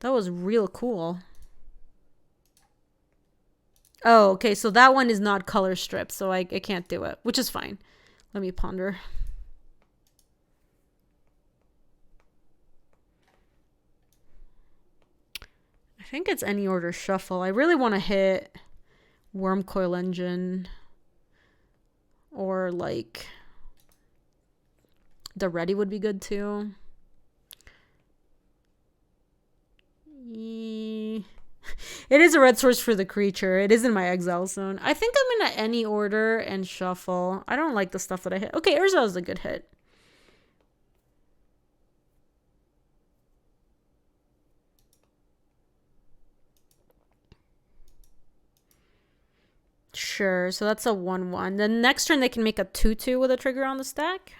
That was real cool. Oh, okay. So that one is not color stripped, so I can't do it, which is fine. Let me ponder. I think it's any order shuffle. I really want to hit Wormcoil Engine or like the Ready would be good too. It is a red source for the creature. It is in my exile zone. I think I'm gonna any order and shuffle. I don't like the stuff that I hit. Okay, Urza is a good hit. Sure, so that's a 1/1. Then next turn they can make a 2/2 with a trigger on the stack.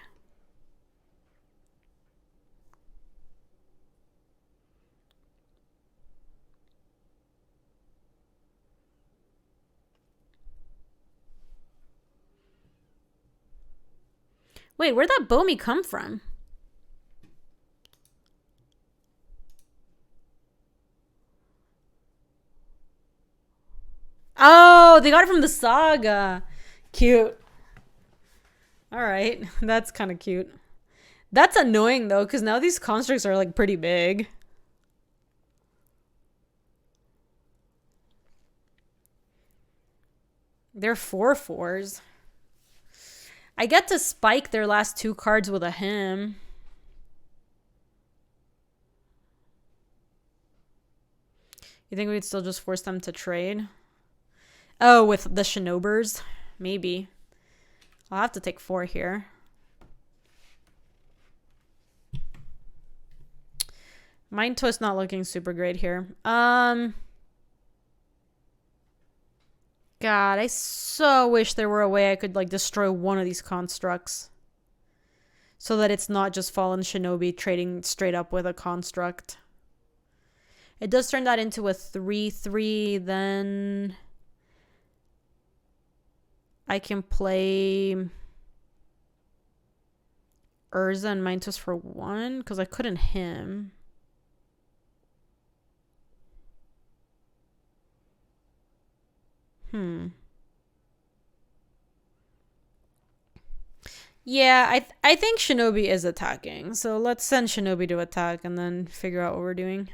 Wait, where'd that Bomi come from? Oh, they got it from the saga. Cute. All right, that's kind of cute. That's annoying though, because now these constructs are like pretty big. They're 4/4s. I get to spike their last 2 cards with a hymn. You think we'd still just force them to trade? Oh, with the Shinobers? Maybe. I'll have to take 4 here. Mind Twist not looking super great here. God, I so wish there were a way I could like destroy one of these constructs. So that it's not just Fallen Shinobi trading straight up with a construct. It does turn that into a 3/3, then I can play Urza and Mind Twist for 1 because I couldn't him. Yeah, I think Shinobi is attacking. So let's send Shinobi to attack and then figure out what we're doing.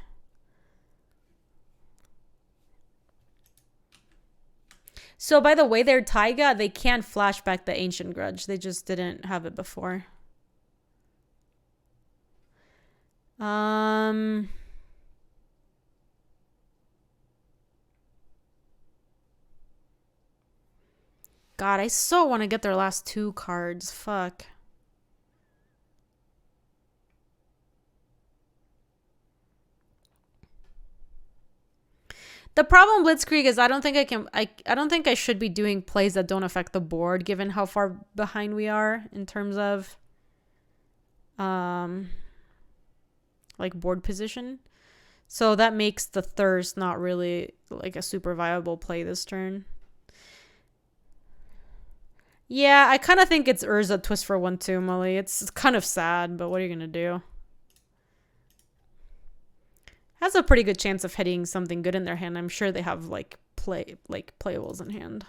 So by the way, their Taiga, they can flashback the Ancient Grudge. They just didn't have it before. God, I so want to get their last 2 cards. Fuck. The problem, Blitzkrieg, is I don't think I should be doing plays that don't affect the board, given how far behind we are in terms of like board position. So that makes the Thirst not really like a super viable play this turn. Yeah, I kind of think it's Urza Twist for 1 too, Molly. It's kind of sad, but what are you gonna do? Has a pretty good chance of hitting something good in their hand. I'm sure they have like playables in hand.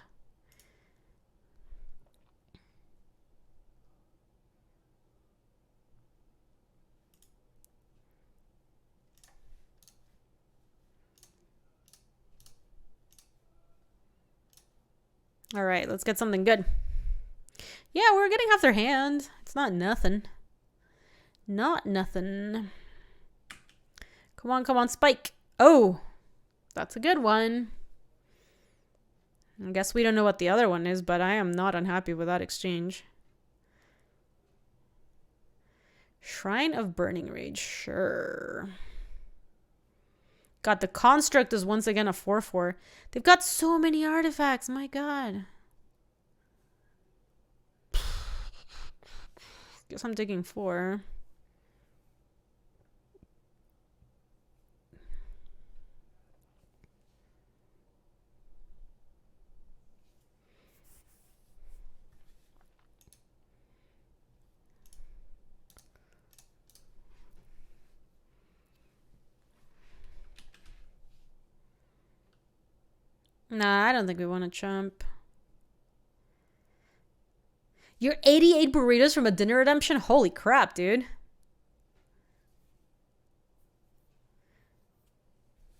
All right, let's get something good. Yeah, we're getting off their hand. It's not nothing. Not nothing. Come on, spike. Oh, that's a good one. I guess we don't know what the other one is, but I am not unhappy with that exchange. Shrine of Burning Rage, sure. God, the construct is once again a 4/4. They've got so many artifacts, my God. Guess I'm taking 4. Nah, I don't think we want to chump. You're 88 burritos from a dinner redemption? Holy crap, dude.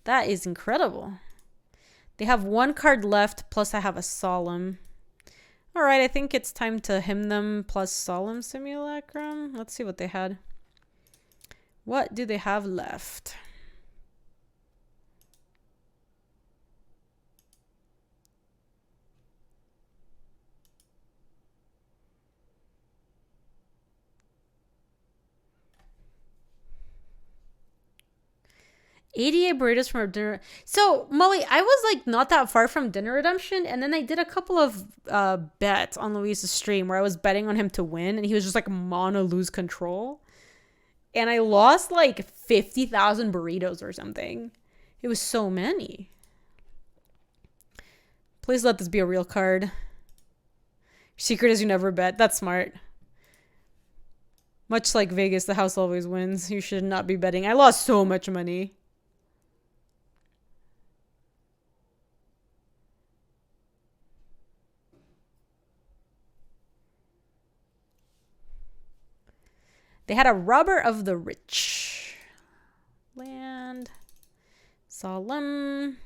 That is incredible. They have 1 card left, plus I have a Solemn. Alright, I think it's time to hymn them plus Solemn Simulacrum. Let's see what they had. What do they have left? 88 burritos from dinner. So, Molly, I was like not that far from dinner redemption, and then I did a couple of bets on Luis's stream where I was betting on him to win, and he was just like mono lose control. And I lost like 50,000 burritos or something. It was so many. Please let this be a real card. Secret is you never bet. That's smart. Much like Vegas, the house always wins. You should not be betting. I lost so much money. They had a robber of the rich. Land. Solemn.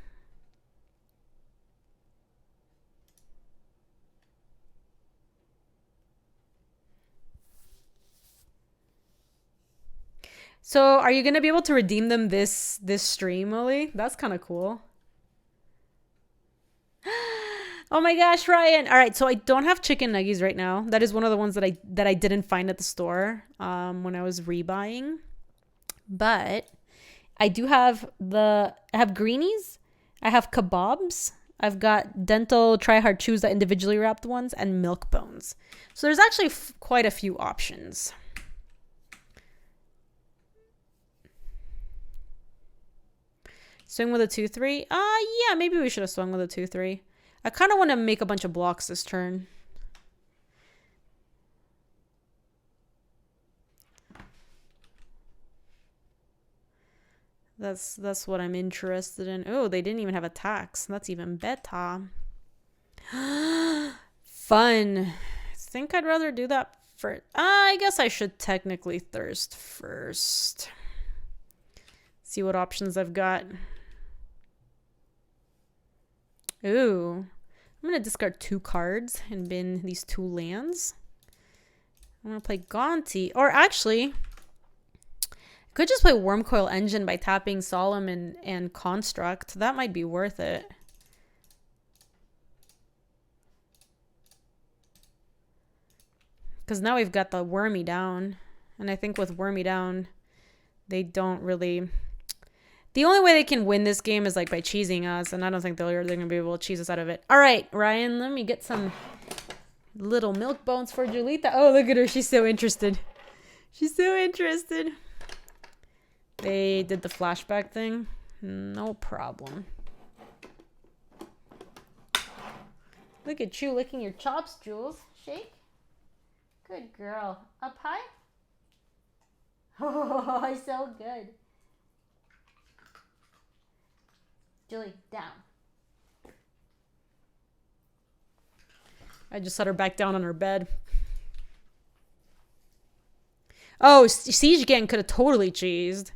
So are you going to be able to redeem them this stream, Molly? That's kind of cool. Oh my gosh, Ryan. All right, so I don't have chicken nuggies right now. That is one of the ones that I didn't find at the store when I was rebuying. But I do have I have greenies. I have kebabs. I've got dental try hard chews, the individually wrapped ones, and milk bones. So there's actually quite a few options. Swing with a 2-3. Yeah, maybe we should have swung with a 2-3. I kind of want to make a bunch of blocks this turn. That's what I'm interested in. Oh, they didn't even have a tax. That's even better. Fun. I think I'd rather do that first. I guess I should technically thirst first. See what options I've got. Ooh. I'm going to discard 2 cards and bin these 2 lands. I'm going to play Gonti. Or actually, I could just play Wormcoil Engine by tapping Solemn and Construct. That might be worth it. Because now we've got the Wormy down. And I think with Wormy down, they don't really... The only way they can win this game is like by cheesing us, and I don't think they're going to be able to cheese us out of it. All right, Ryan, let me get some little milk bones for Julita. Oh, look at her. She's so interested. She's so interested. They did the flashback thing. No problem. Look at you licking your chops, Jules. Shake. Good girl. Up high? Oh, so good. Julie, down. I just set her back down on her bed. Oh, Siege Gang could have totally cheesed.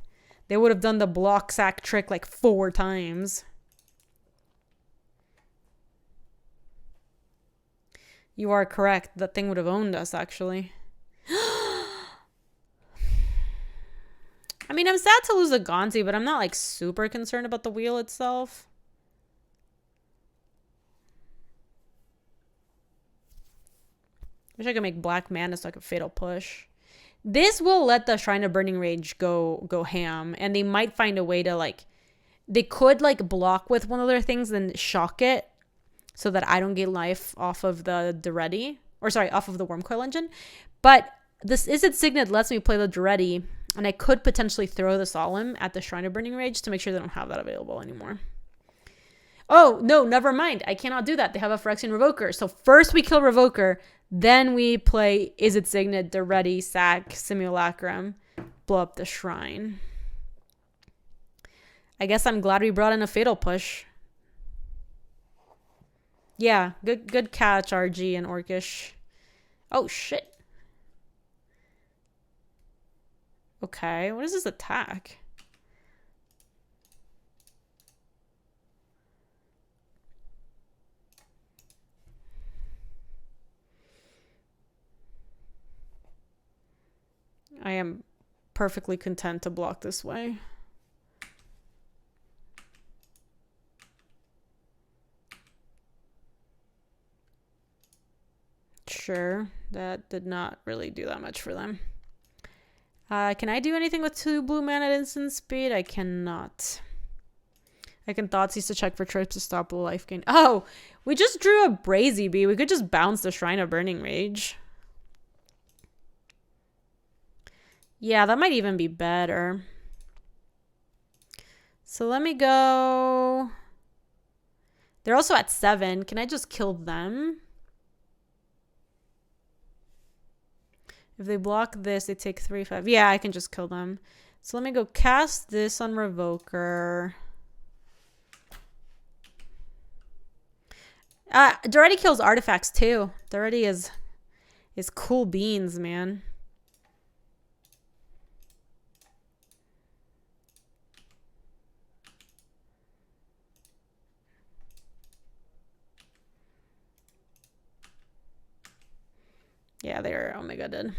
They would have done the block sack trick like 4 times. You are correct. That thing would have owned us, actually. I mean, I'm sad to lose a Gonzi, but I'm not like super concerned about the wheel itself. Wish I could make Black Mana so I could Fatal Push. This will let the Shrine of Burning Rage go ham, and they might find a way to like... They could like block with one of their things and shock it so that I don't get life off of the Duretti. Or sorry, off of the Wormcoil Engine. But this Izzet Signet lets me play the Duretti, and I could potentially throw the Solemn at the Shrine of Burning Rage to make sure they don't have that available anymore. Oh, no, never mind. I cannot do that. They have a Phyrexian Revoker. So first we kill Revoker, then we play Izzet Signet, Duretti, Sack, Simulacrum, blow up the Shrine. I guess I'm glad we brought in a Fatal Push. Yeah, good catch, RG and Orcish. Oh, shit. Okay, what is this attack? I am perfectly content to block this way. Sure, that did not really do that much for them. Can I do anything with 2 blue mana at instant speed? I cannot. I can Thoughtseize to check for trips to stop the life gain. Oh, we just drew a Brazy Bee. We could just bounce the Shrine of Burning Rage. Yeah, that might even be better. So let me go. They're also at 7. Can I just kill them? If they block this, they take 3, 5. Yeah, I can just kill them. So let me go cast this on Revoker. Duretti kills artifacts too. Duretti is cool beans, man. Yeah, they're Omega dead.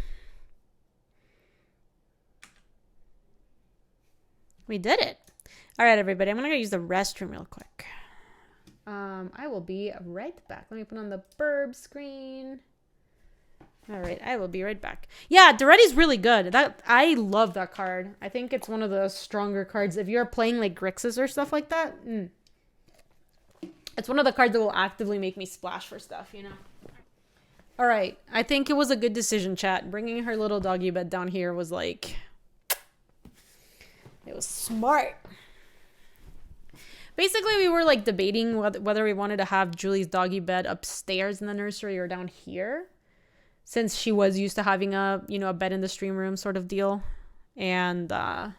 We did it. All right, everybody. I'm going to go use the restroom real quick. I will be right back. Let me put on the burb screen. All right, I will be right back. Yeah, Duretti's really good. I love that card. I think it's one of the stronger cards. If you're playing like Grixis or stuff like that, it's one of the cards that will actively make me splash for stuff, you know? All right, I think it was a good decision, chat. Bringing her little doggy bed down here was like... It was smart. Basically, we were like debating whether we wanted to have Julie's doggy bed upstairs in the nursery or down here, since she was used to having a bed in the stream room sort of deal. And I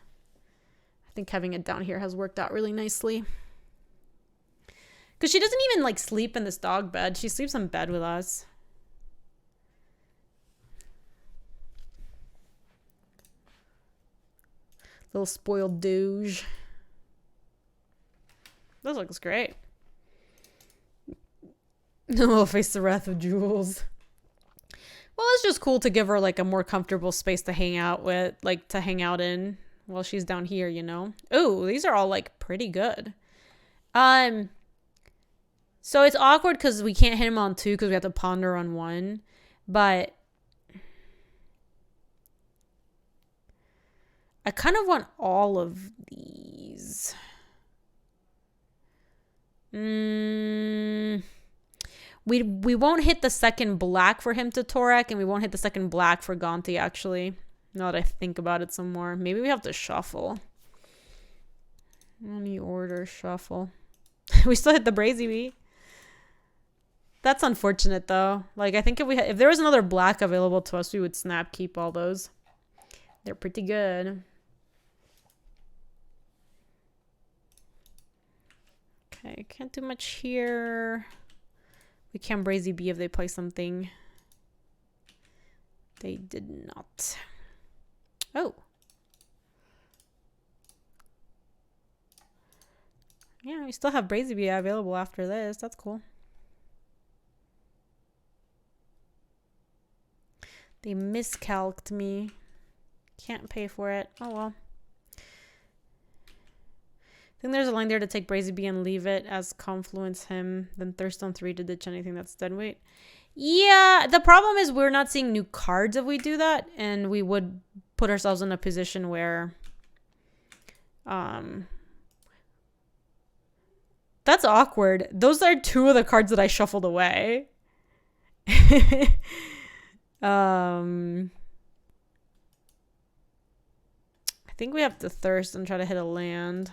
think having it down here has worked out really nicely. Because she doesn't even like sleep in this dog bed. She sleeps in bed with us. Little spoiled douche. This looks great. We'll face the wrath of Jules. Well, it's just cool to give her like a more comfortable space to hang out with, like to hang out in while she's down here, you know? Oh, these are all like pretty good. So it's awkward because we can't hit him on 2 because we have to ponder on 1. But I kind of want all of these. We won't hit the second black for him to Torek, and we won't hit the second black for Gonti, actually. Now that I think about it some more. Maybe we have to shuffle. Any order, shuffle. We still hit the Brazy Bee. That's unfortunate, though. Like, I think if there was another black available to us, we would snap keep all those. They're pretty good. Okay, can't do much here. We can Brazy Bee if they play something. They did not. Oh. Yeah, we still have Brazy Bee available after this. That's cool. They miscalced me. Can't pay for it. Oh well. I think there's a line there to take Brazy Bee and leave it as Confluence him, then Thirst on 3 to ditch anything that's dead weight. Yeah, the problem is we're not seeing new cards if we do that, and we would put ourselves in a position where that's awkward. Those are 2 of the cards that I shuffled away. I think we have to Thirst and try to hit a land.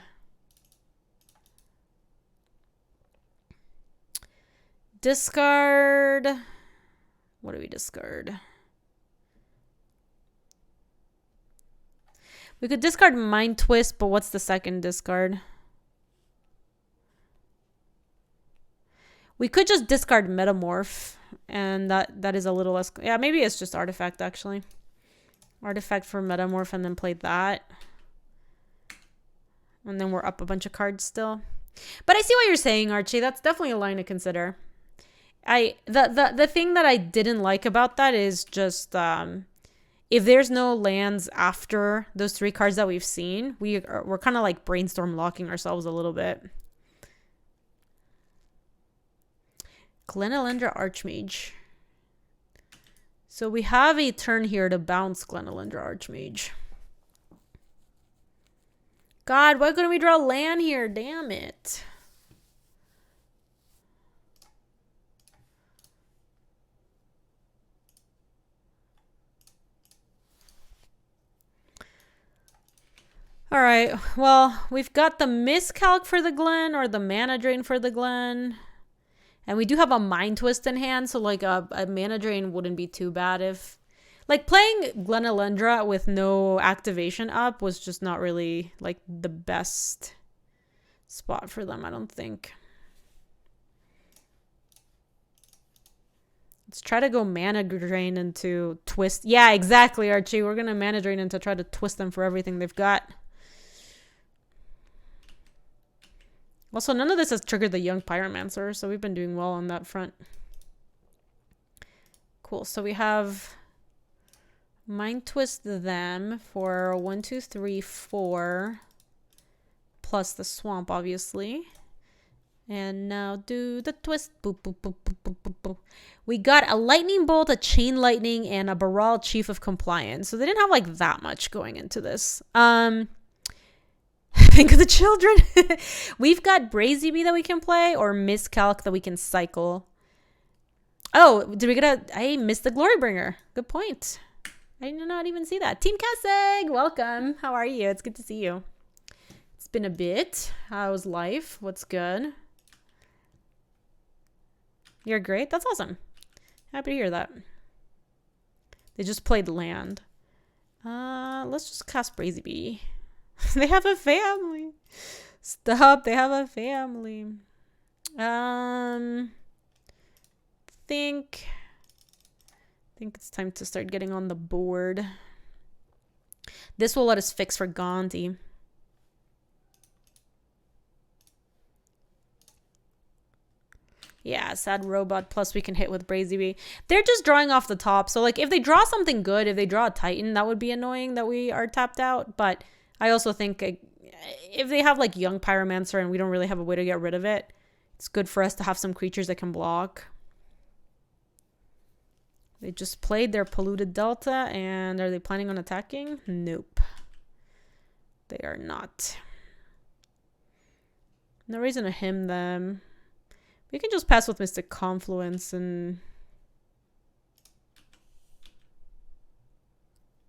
Discard. What do we discard? We could discard Mind Twist, but what's the second discard? We could just discard Metamorph, and that is a little less... Yeah, maybe it's just Artifact, actually. Artifact for Metamorph, and then play that. And then we're up a bunch of cards still. But I see what you're saying, Archie. That's definitely a line to consider. The thing that I didn't like about that is just if there's no lands after those 3 cards that we've seen, we're kind of like brainstorm locking ourselves a little bit. Glenalendra Archmage. So we have a turn here to bounce Glenalendra Archmage. God, why couldn't we draw land here? Damn it. All right, well, we've got the miscalc for the Glen or the mana drain for the Glen. And we do have a Mind Twist in hand, so like a mana drain wouldn't be too bad if... Like playing Glenalendra with no activation up was just not really like the best spot for them, I don't think. Let's try to go mana drain into twist. Yeah, exactly, Archie. We're going to mana drain into try to twist them for everything they've got. Also, none of this has triggered the Young Pyromancer, so we've been doing well on that front. Cool. So we have Mind Twist them for 1, 2, 3, 4, plus the swamp, obviously. And now do the twist. Boop, boop, boop, boop, boop, boop, boop. We got a Lightning Bolt, a Chain Lightning, and a Baral Chief of Compliance. So they didn't have like that much going into this. Think of the children. We've got Brazy Bee that we can play, or Miscalc that we can cycle. Oh, did we get a... I missed the Glorybringer. Good point. I did not even see that. Team Kaseg, welcome. How are you? It's good to see you. It's been a bit. How's life? What's good? You're great. That's awesome. Happy to hear that. They just played land. Let's just cast Brazy Bee. They have a family. Stop. They have a family. Think it's time to start getting on the board. This will let us fix for Gandhi. Yeah, sad robot. Plus we can hit with Brazy Bee. They're just drawing off the top. So like if they draw something good, if they draw a Titan, that would be annoying that we are tapped out. But I also think if they have like Young Pyromancer and we don't really have a way to get rid of it, it's good for us to have some creatures that can block. They just played their Polluted Delta, and are they planning on attacking? Nope. They are not. No reason to hymn them. We can just pass with Mystic Confluence and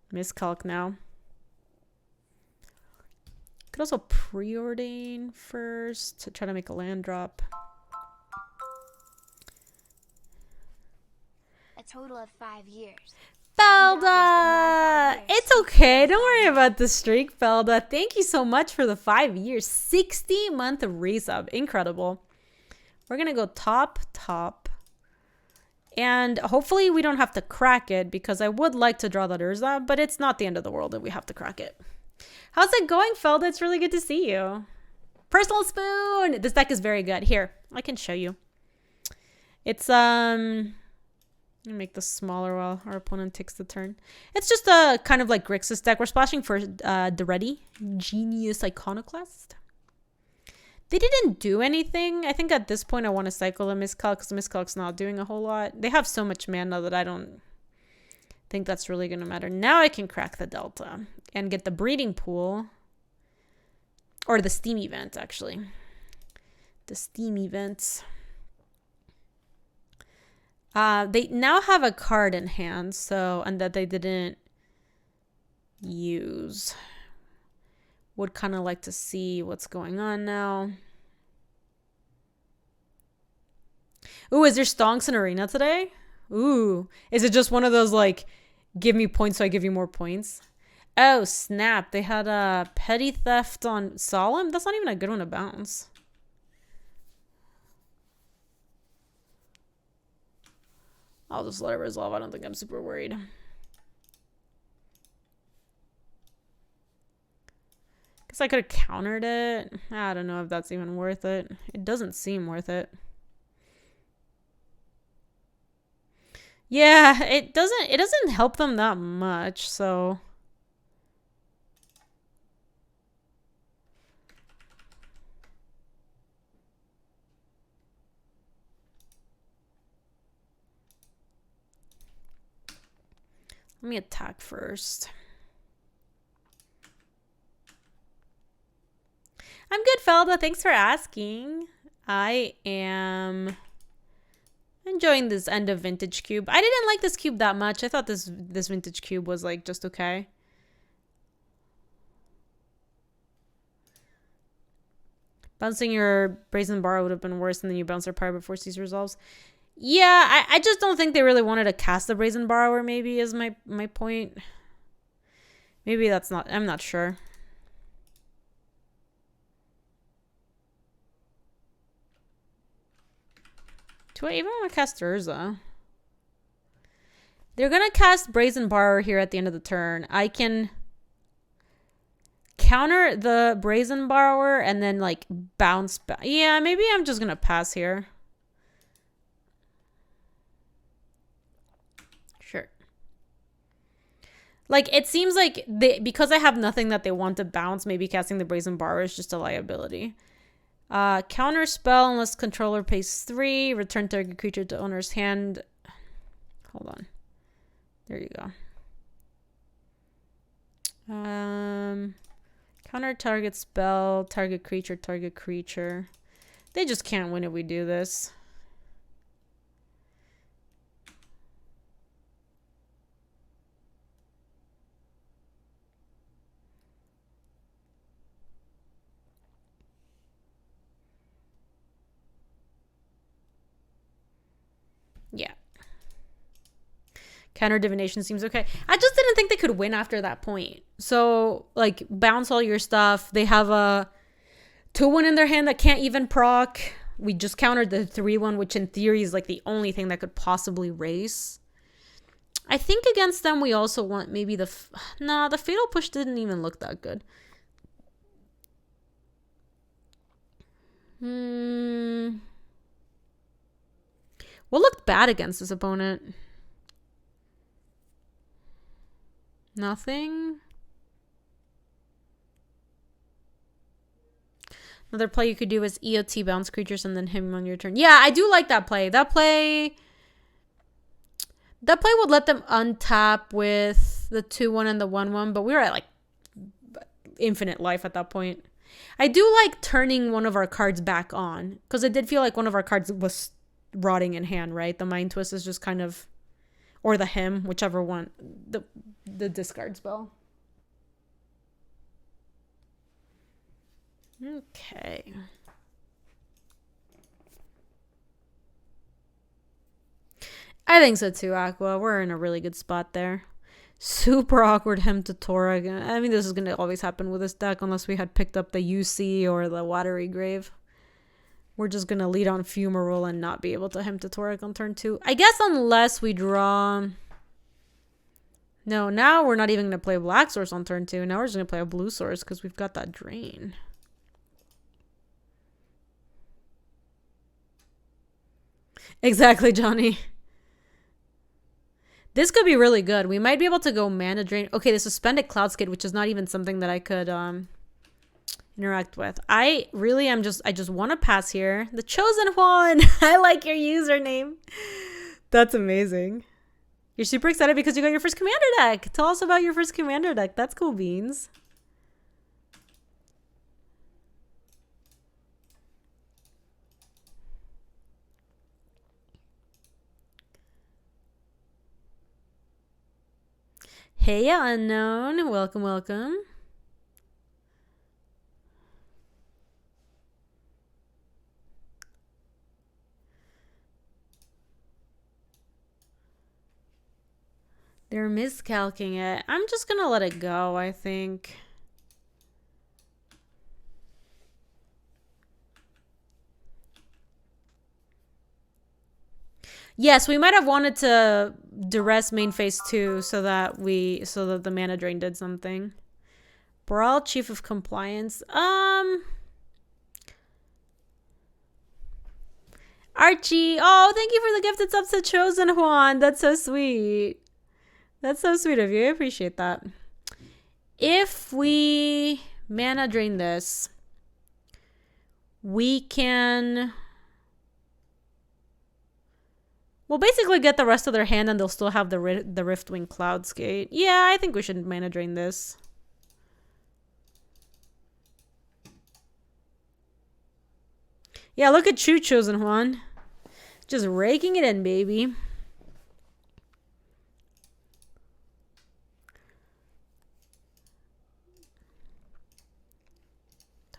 Miscalc now. Could also preordain first to try to make a land drop. A total of 5 years. Felda! It's okay. Don't worry about the streak, Felda. Thank you so much for the 5 years. 60-month resub. Incredible. We're going to go top. And hopefully we don't have to crack it, because I would like to draw that Urza, but it's not the end of the world if we have to crack it. How's it going, Felda? It's really good to see you. Personal Spoon! This deck is very good. Here, I can show you. It's, let me make this smaller while our opponent takes the turn. It's just a kind of like Grixis deck. We're splashing for Deretti, Genius Iconoclast. They didn't do anything. I think at this point I want to cycle a Miscalc, because Miscalc's not doing a whole lot. They have so much mana that I don't think that's really going to matter. Now I can crack the Delta and get the Breeding Pool. Or the Steam Event, actually. The Steam Events. They now have a card in hand, so, and that they didn't use. Would kind of like to see what's going on now. Ooh, is there Stonks in Arena today? Ooh, is it just one of those like, give me points so I give you more points? Oh, snap. They had a Petty Theft on Solemn? That's not even a good one to bounce. I'll just let it resolve. I don't think I'm super worried. Guess I could have countered it. I don't know if that's even worth it. It doesn't seem worth it. Yeah, it doesn't help them that much, so... Let me attack first. I'm good, Felda. Thanks for asking. I am enjoying this end of vintage cube. I didn't like this cube that much. I thought this vintage cube was like just okay. Bouncing your brazen bar would have been worse, and then you bounce your power before Caesar resolves. Yeah, I just don't think they really wanted to cast the brazen borrower, maybe, is my point. Maybe that's not, I'm not sure. Do I even want to cast Urza? They're going to cast brazen borrower here at the end of the turn. I can counter the brazen borrower and then like bounce back. Yeah, maybe I'm just going to pass here. Sure. Like, it seems like because I have nothing that they want to bounce, maybe casting the brazen borrower is just a liability. Counter spell unless controller pays 3. Return target creature to owner's hand. Hold on. There you go. Counter target spell, target creature, target creature. They just can't win if we do this. Yeah. Counter divination seems okay. I just didn't think they could win after that point. So, like, bounce all your stuff. They have a 2-1 in their hand that can't even proc. We just countered the 3-1, which in theory is like the only thing that could possibly race. I think against them we also want maybe the... Nah, the Fatal Push didn't even look that good. What looked bad against this opponent? Nothing. Another play you could do is EOT bounce creatures and then him on your turn. Yeah, I do like that play. That play would let them untap with the 2-1 and the 1-1, but we were at like infinite life at that point. I do like turning one of our cards back on because it did feel like one of our cards was rotting in hand, right? The Mind Twist is just kind of, or the Hymn, whichever one, the discard spell. Okay. I think so too, Aqua. We're in a really good spot there. Super awkward Hymn to Torag. I mean, this is going to always happen with this deck unless we had picked up the UC or the Watery Grave. We're just going to lead on Fumarole and not be able to Hymn to Torag on turn 2. I guess unless we draw... No, now we're not even going to play a black source on turn 2. Now we're just going to play a blue source because we've got that drain. Exactly, Johnny. This could be really good. We might be able to go mana drain. Okay, the Suspended Cloudscape, which is not even something that I could interact with. I just want to pass here. The Chosen One. I like your username. That's amazing. You're super excited because you got your first commander deck. Tell us about your first commander deck. That's cool beans. Hey, Unknown. Welcome, welcome. They're miscalcing it. I'm just gonna let it go, I think. Yes, we might have wanted to duress main phase 2 so that the mana drain did something. Brawl, Chief of Compliance. Archie. Oh, thank you for the gifted subs to Chosen Juan. That's so sweet. That's so sweet of you. I appreciate that. If we mana drain this, we can... We'll basically get the rest of their hand and they'll still have the Riftwing Cloudscape. Yeah, I think we should mana drain this. Yeah, look at you, Chosen One. Just raking it in, baby.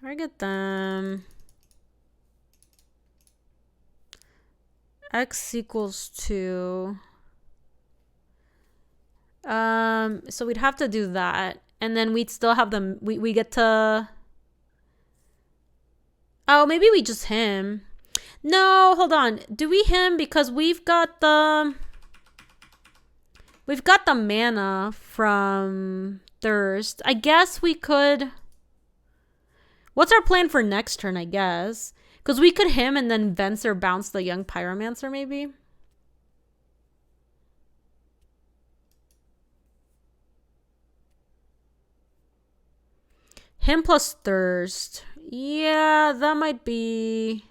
Target them. X equals 2. So we'd have to do that. And then we'd still have them. We get to... Oh, maybe we just him. No, hold on. Do we him? Because we've got the mana from Thirst. I guess we could... What's our plan for next turn, I guess? Because we could him and then Venser bounce the young Pyromancer, maybe? Him plus Thirst. Yeah, that might be...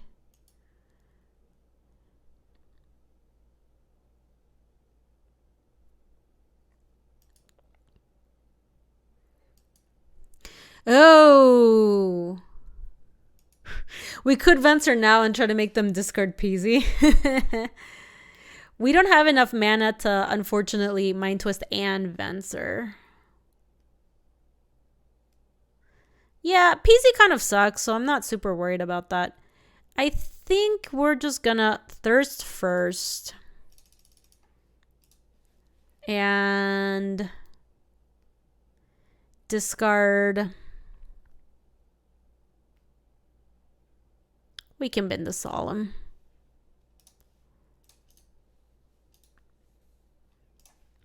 Oh! We could Venser now and try to make them discard Peasy. We don't have enough mana to, unfortunately, Mind Twist and Venser. Yeah, Peasy kind of sucks, so I'm not super worried about that. I think we're just gonna Thirst first. And discard... We can bend the Solemn.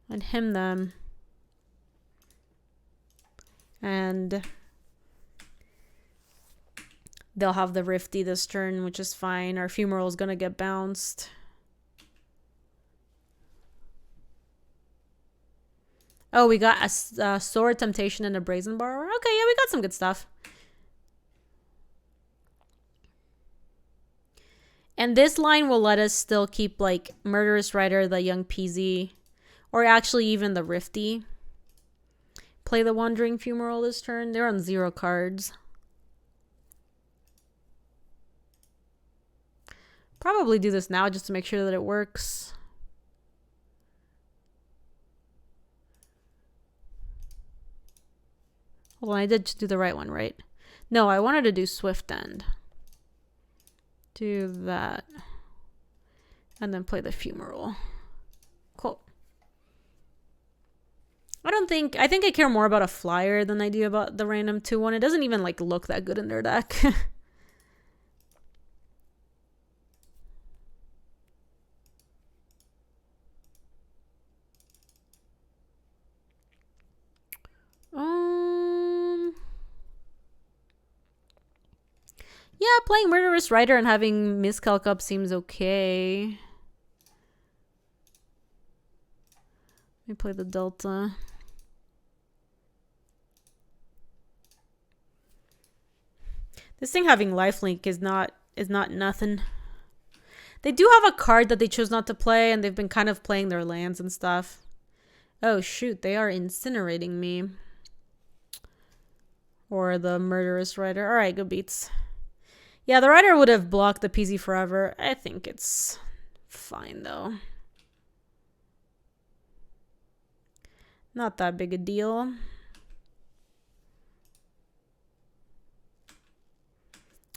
And him them. And they'll have the Rifty this turn, which is fine. Our Fumarole is going to get bounced. Oh, we got a Sword Temptation and a Brazen Borrower. Okay, yeah, we got some good stuff. And this line will let us still keep, like, Murderous Rider, the Young Peasy, or actually even the Rifty. Play the Wandering Fumarole this turn. They're on 0 cards. Probably do this now just to make sure that it works. Hold on, I did do the right one, right? No, I wanted to do Swift End. Do that. And then play the Fumarole. Cool. I think I care more about a flyer than I do about the random 2-1. It doesn't even like look that good in their deck. Yeah, playing Murderous Rider and having Miscalc up seems okay. Let me play the Delta. This thing having lifelink is not nothing. They do have a card that they chose not to play, and they've been kind of playing their lands and stuff. Oh shoot, they are incinerating me. Or the Murderous Rider. Alright, good beats. Yeah, the Rider would have blocked the PZ forever. I think it's fine, though. Not that big a deal.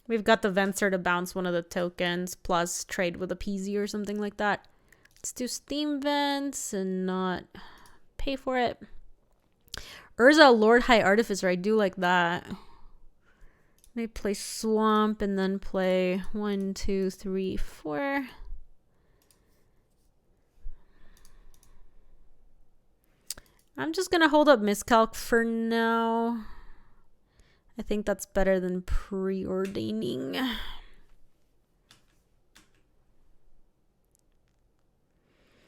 We've got the Venser to bounce one of the tokens, plus trade with a PZ or something like that. Let's do Steam Vents and not pay for it. Urza, Lord High Artificer. I do like that. May play Swamp and then play 1, 2, 3, 4. I'm just gonna hold up Miscalc for now. I think that's better than preordaining.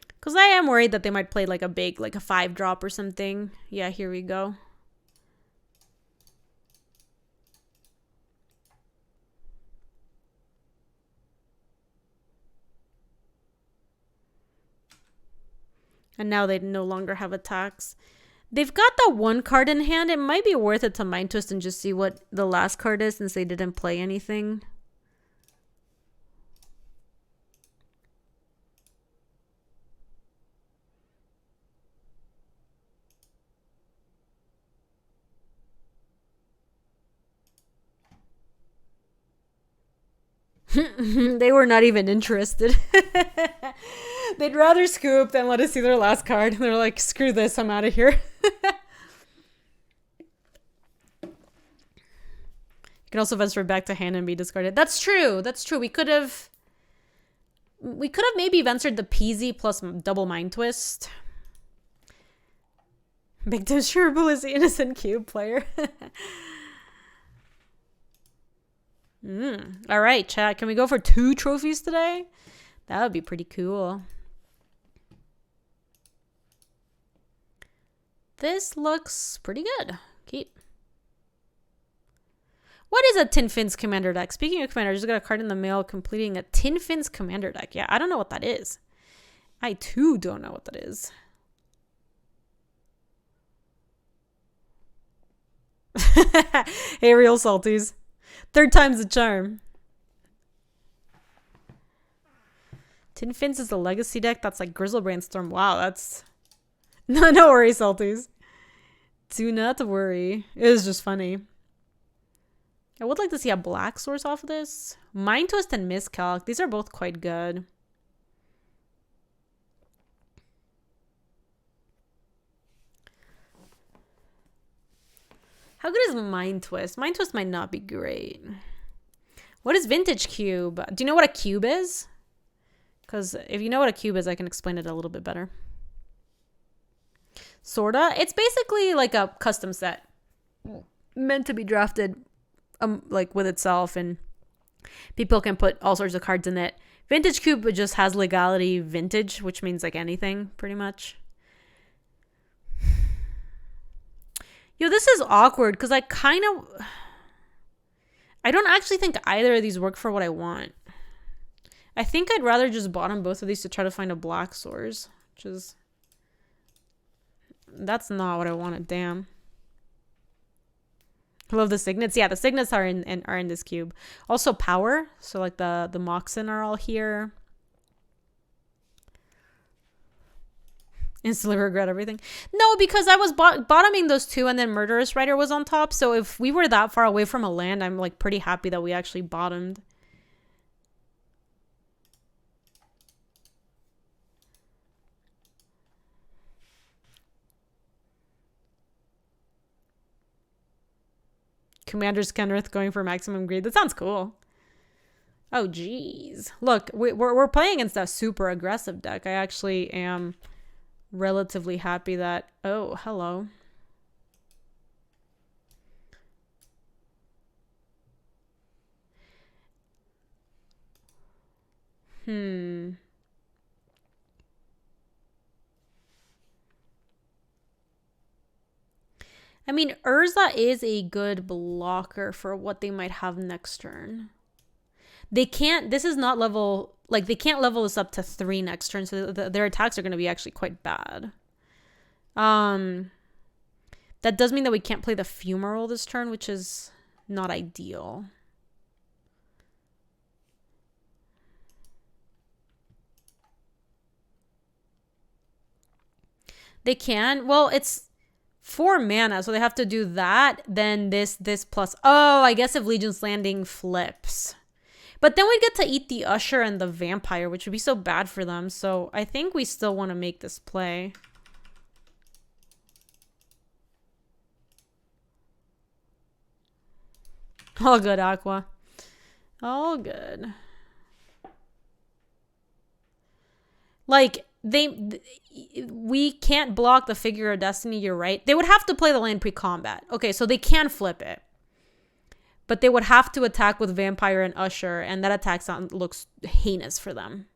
Because I am worried that they might play like a big, like a 5-drop or something. Yeah, here we go. And now they no longer have attacks. They've got that one card in hand. It might be worth it to Mind Twist and just see what the last card is since they didn't play anything. They were not even interested. They'd rather scoop than let us see their last card. They're like, screw this, I'm out of here. You can also venture back to hand and be discarded. That's true. That's true. We could have maybe ventured the Peasy plus double Mind Twist. Big Tim Sherbull is the innocent cube player. All right, chat. Can we go for 2 trophies today? That would be pretty cool. This looks pretty good. Keep. What is a Tin Fins commander deck? Speaking of commander, I just got a card in the mail completing a Tin Fins commander deck. Yeah, I don't know what that is. I too don't know what that is. Hey, real salties. 3rd time's the charm. Tin Fins is a legacy deck that's like Grizzle Brainstorm. Wow, that's... No worries, salties. Do not worry. It is just funny. I would like to see a black source off of this. Mind Twist and Miscalc. These are both quite good. How good is Mind Twist? Mind Twist might not be great. What is Vintage Cube? Do you know what a cube is? Because if you know what a cube is, I can explain it a little bit better. Sorta. It's basically like a custom set. Meant to be drafted like with itself, and people can put all sorts of cards in it. Vintage Cube just has legality vintage, which means like anything pretty much. Yo, this is awkward because I don't actually think either of these work for what I want. I think I'd rather just bottom both of these to try to find a black source, which is... That's not what I wanted, damn. I love the signets. Yeah, the signets are in this cube. Also power. So like the Moxen are all here. Instantly regret everything. No, because I was bottoming those 2 and then Murderous Rider was on top. So if we were that far away from a land, I'm like pretty happy that we actually bottomed. Commander's Kenrith going for maximum greed. That sounds cool. Oh, geez. Look, we're playing against a super aggressive deck. I actually am relatively happy that... Oh, hello. I mean, Urza is a good blocker for what they might have next turn. They can't... This is not level... Like, they can't level this up to 3 next turn, so their attacks are going to be actually quite bad. That does mean that we can't play the Fumarole this turn, which is not ideal. They can. Well, it's 4 mana, so they have to do that. Then this plus... Oh, I guess if Legion's Landing flips. But then we get to eat the Usher and the Vampire, which would be so bad for them. So I think we still want to make this play. All good, Aqua. All good. Like, we can't block the Figure of Destiny, you're right. They would have to play the land pre-combat. Okay, so they can flip it. But they would have to attack with Vampire and Usher, and that attack looks heinous for them.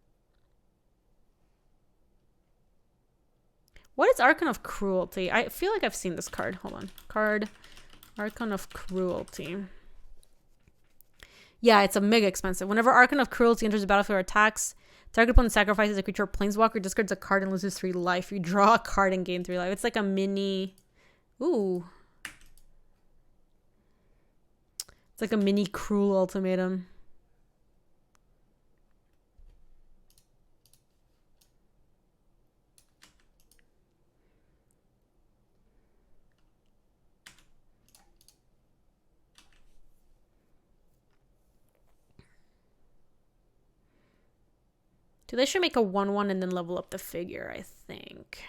What is Archon of Cruelty? I feel like I've seen this card. Hold on. Card. Archon of Cruelty. Yeah, it's a mega expensive. Whenever Archon of Cruelty enters the battlefield or attacks, target opponent sacrifices a creature or planeswalker, discards a card and loses 3 life. You draw a card and gain 3 life. It's like a mini... Ooh. It's like a mini Cruel Ultimatum. Dude, they should make a 1/1 and then level up the figure, I think.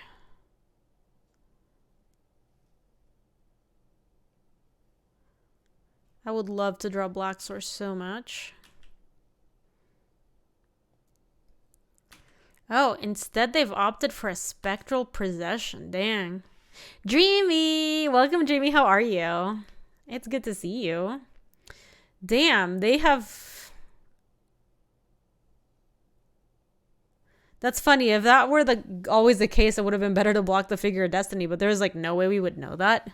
I would love to draw Black Source so much. Oh, instead they've opted for a Spectral Possession. Dang. Dreamy! Welcome, Dreamy. How are you? It's good to see you. Damn, they have... That's funny. If that were always the case, it would have been better to block the Figure of Destiny, but there's like no way we would know that.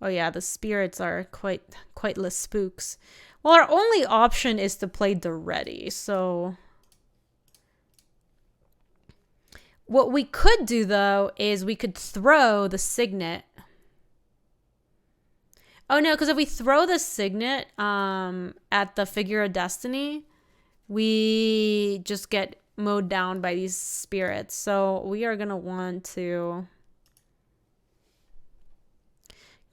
Oh yeah, the spirits are quite less spooks. Well, our only option is to play the ready, so... What we could do, though, is we could throw the Signet. Oh, no, because if we throw the Signet at the Figure of Destiny, we just get mowed down by these spirits. So we are going to want to...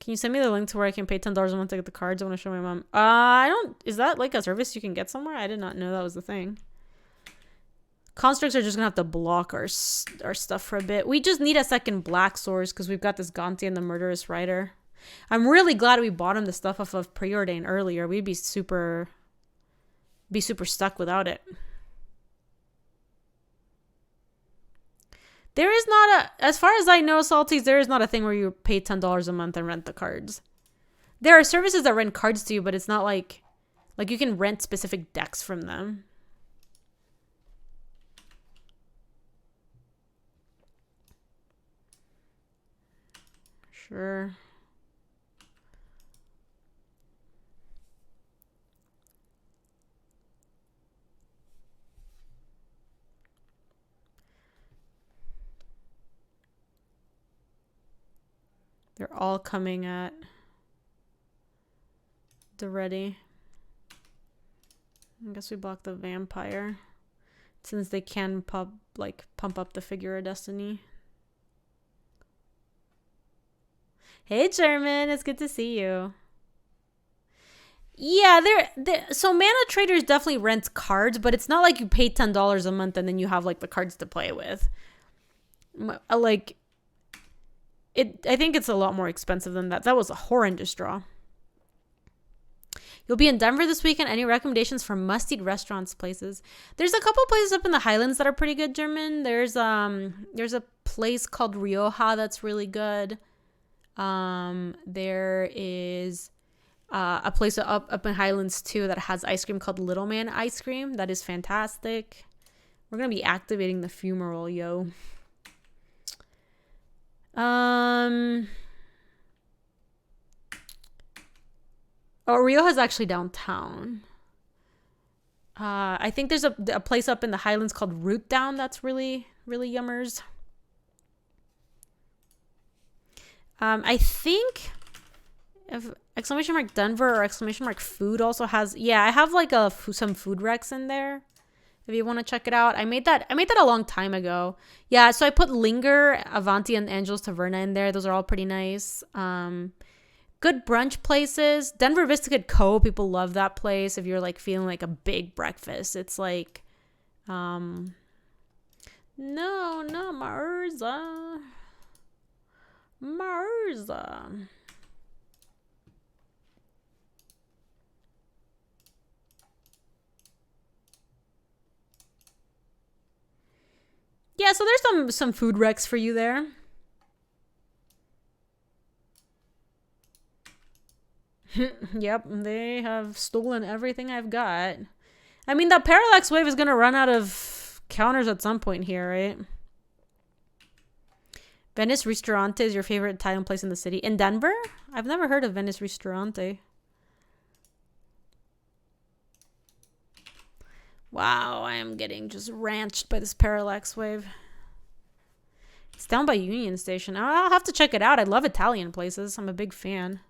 Can you send me the link to where I can pay $10 a month to get the cards? I want to show my mom. I don't... Is that like a service you can get somewhere? I did not know that was the thing. Constructs are just going to have to block our stuff for a bit. We just need a second Black Source because we've got this Gonti and the Murderous Rider. I'm really glad we bought him the stuff off of Preordain earlier. We'd be super stuck without it. There is not a... As far as I know, Salties, there is not a thing where you pay $10 a month and rent the cards. There are services that rent cards to you, but it's not like... Like, you can rent specific decks from them. Sure. They're all coming at the ready. I guess we block the Vampire since they can pump up the Figure of Destiny. Hey, German, it's good to see you. Yeah, so Mana Traders definitely rents cards, but it's not like you pay $10 a month and then you have like the cards to play with. Like, I think it's a lot more expensive than that. That was a horrendous draw. You'll be in Denver this weekend. Any recommendations for must-eat restaurants, places? There's a couple places up in the Highlands that are pretty good, German. There's a place called Rioja that's really good. There is a place up in Highlands too that has ice cream called Little Man Ice Cream. That is fantastic. We're gonna be activating the fumarole, yo. Oh, Rioja's actually downtown. I think there's a place up in the Highlands called Root Down that's really, really yummers. I think if ! Denver or ! Food also has... Yeah, I have like some food recs in there. If you want to check it out. I made that a long time ago. Yeah, so I put Linger, Avanti, and Angel's Taverna in there. Those are all pretty nice. Good brunch places. Denver Vista Kid Co. People love that place. If you're like feeling like a big breakfast. It's like... No, not Marza. Marza. Yeah, so there's some food recs for you there. Yep, they have stolen everything I've got. I mean, that Parallax Wave is going to run out of counters at some point here, right? Venice Ristorante is your favorite Italian place in the city. In Denver? I've never heard of Venice Ristorante. Wow, I am getting just ranched by this Parallax Wave. It's down by Union Station. I'll have to check it out. I love Italian places. I'm a big fan.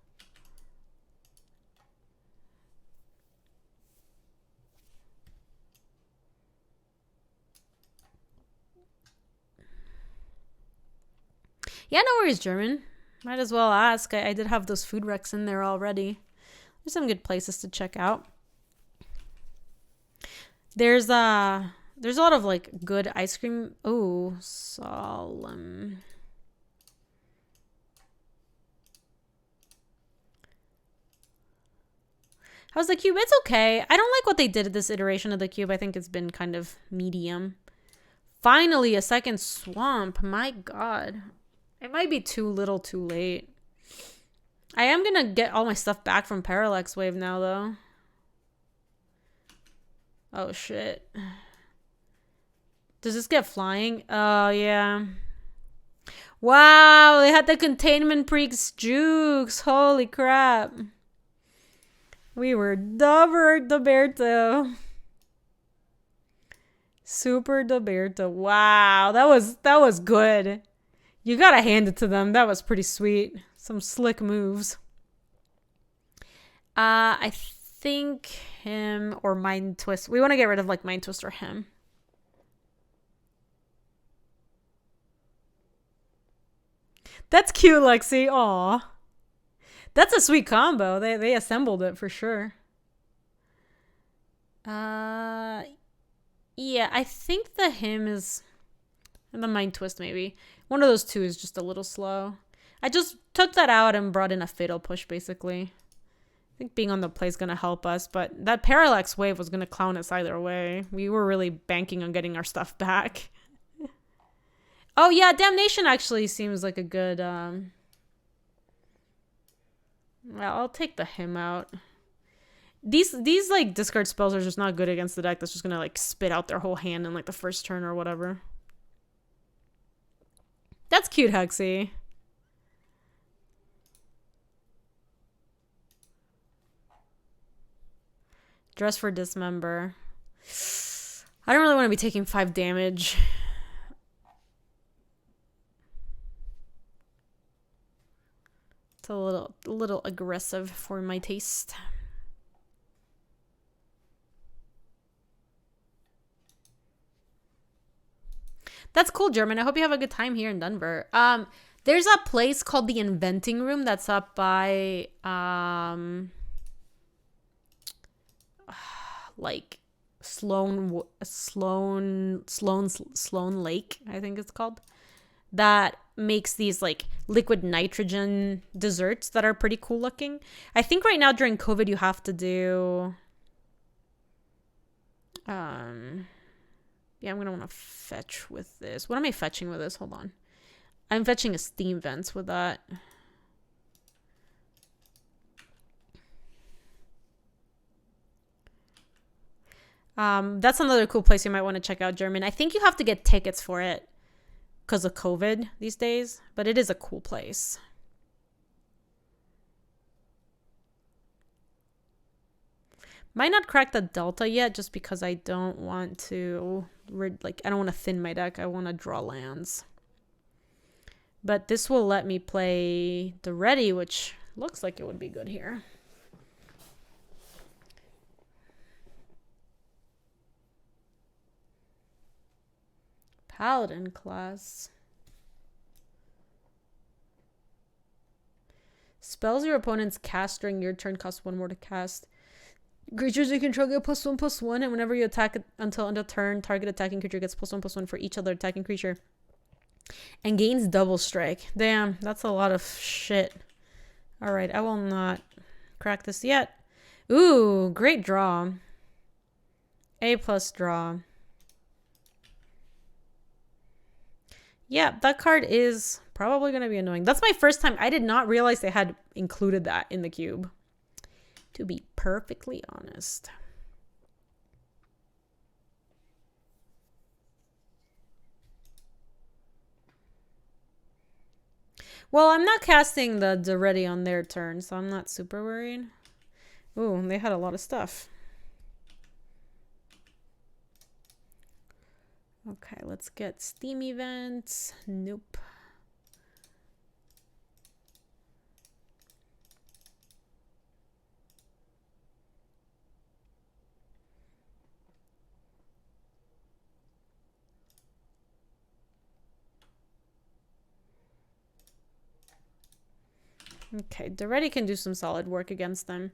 Yeah, no worries, German. Might as well ask. I did have those food recs in there already. There's some good places to check out. There's a lot of like good ice cream. Oh, solemn. How's the cube? It's okay. I don't like what they did at this iteration of the cube. I think it's been kind of medium. Finally, a second swamp. My god. It might be too little too late. I am gonna get all my stuff back from Parallax Wave now, though. Oh, shit. Does this get flying? Oh, yeah. Wow, they had the Containment Freaks jukes. Holy crap. We were Super Doberto. Wow, that was good. You gotta hand it to them. That was pretty sweet. Some slick moves. I think him or Mind Twist. We want to get rid of like Mind Twist or him. That's cute, Lexi. Aw. That's a sweet combo. They assembled it for sure. Yeah, I think the him is... And the Mind Twist, maybe. One of those two is just a little slow. I just took that out and brought in a Fatal Push, basically. I think being on the play is going to help us, but that Parallax Wave was going to clown us either way. We were really banking on getting our stuff back. Oh, yeah, Damnation actually seems like a good... Well, I'll take the him out. These like discard spells are just not good against the deck that's just gonna like spit out their whole hand in like the first turn or whatever. That's cute, Hexy. Dress for Dismember. I don't really want to be taking 5 damage. It's a little aggressive for my taste. That's cool, German. I hope you have a good time here in Denver. There's a place called the Inventing Room that's up by like Sloan Lake, I think it's called. That makes these like liquid nitrogen desserts that are pretty cool looking. I think right now during COVID you have to do yeah, I'm gonna want to fetch with this. What am I fetching with this? Hold on. I'm fetching a Steam Vents with that. That's another cool place you might want to check out, German. I think you have to get tickets for it because of COVID these days, but it is a cool place. Might not crack the Delta yet just because I don't want to, like, I don't want to thin my deck. I want to draw lands. But this will let me play the Ready, which looks like it would be good here. Paladin class. Spells your opponents cast during your turn cost 1 more to cast. Creatures you control get +1/+1, and whenever you attack until end of turn, target attacking creature gets +1/+1 for each other attacking creature. And gains double strike. Damn, that's a lot of shit. Alright, I will not crack this yet. Ooh, great draw. A+ draw. Yeah, that card is probably going to be annoying. That's my first time. I did not realize they had included that in the cube. To be perfectly honest. Well, I'm not casting the Ready on their turn, so I'm not super worried. Ooh, they had a lot of stuff. Okay, let's get Steam events. Nope. Okay, Doretti can do some solid work against them.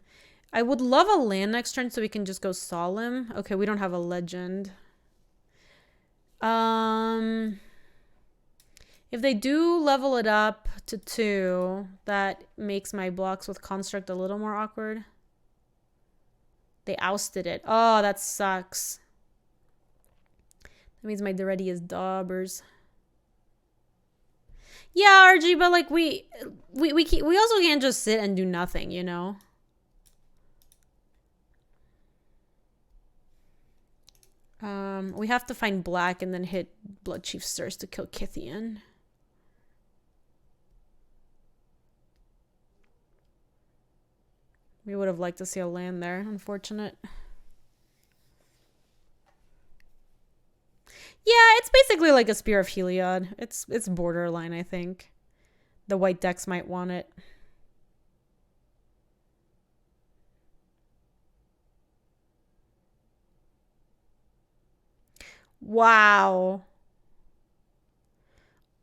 I would love a land next turn so we can just go solemn. Okay, we don't have a legend. If they do level it up to 2, that makes my blocks with construct a little more awkward. They ousted it. Oh, that sucks. That means my ready is daubers. Yeah, RG, but like we also can't just sit and do nothing, you know? We have to find black and then hit Blood Chief Stirs to kill Kithian. We would have liked to see a land there. Unfortunate. Yeah, it's basically like a Spear of Heliod. It's borderline, I think. The white decks might want it. Wow.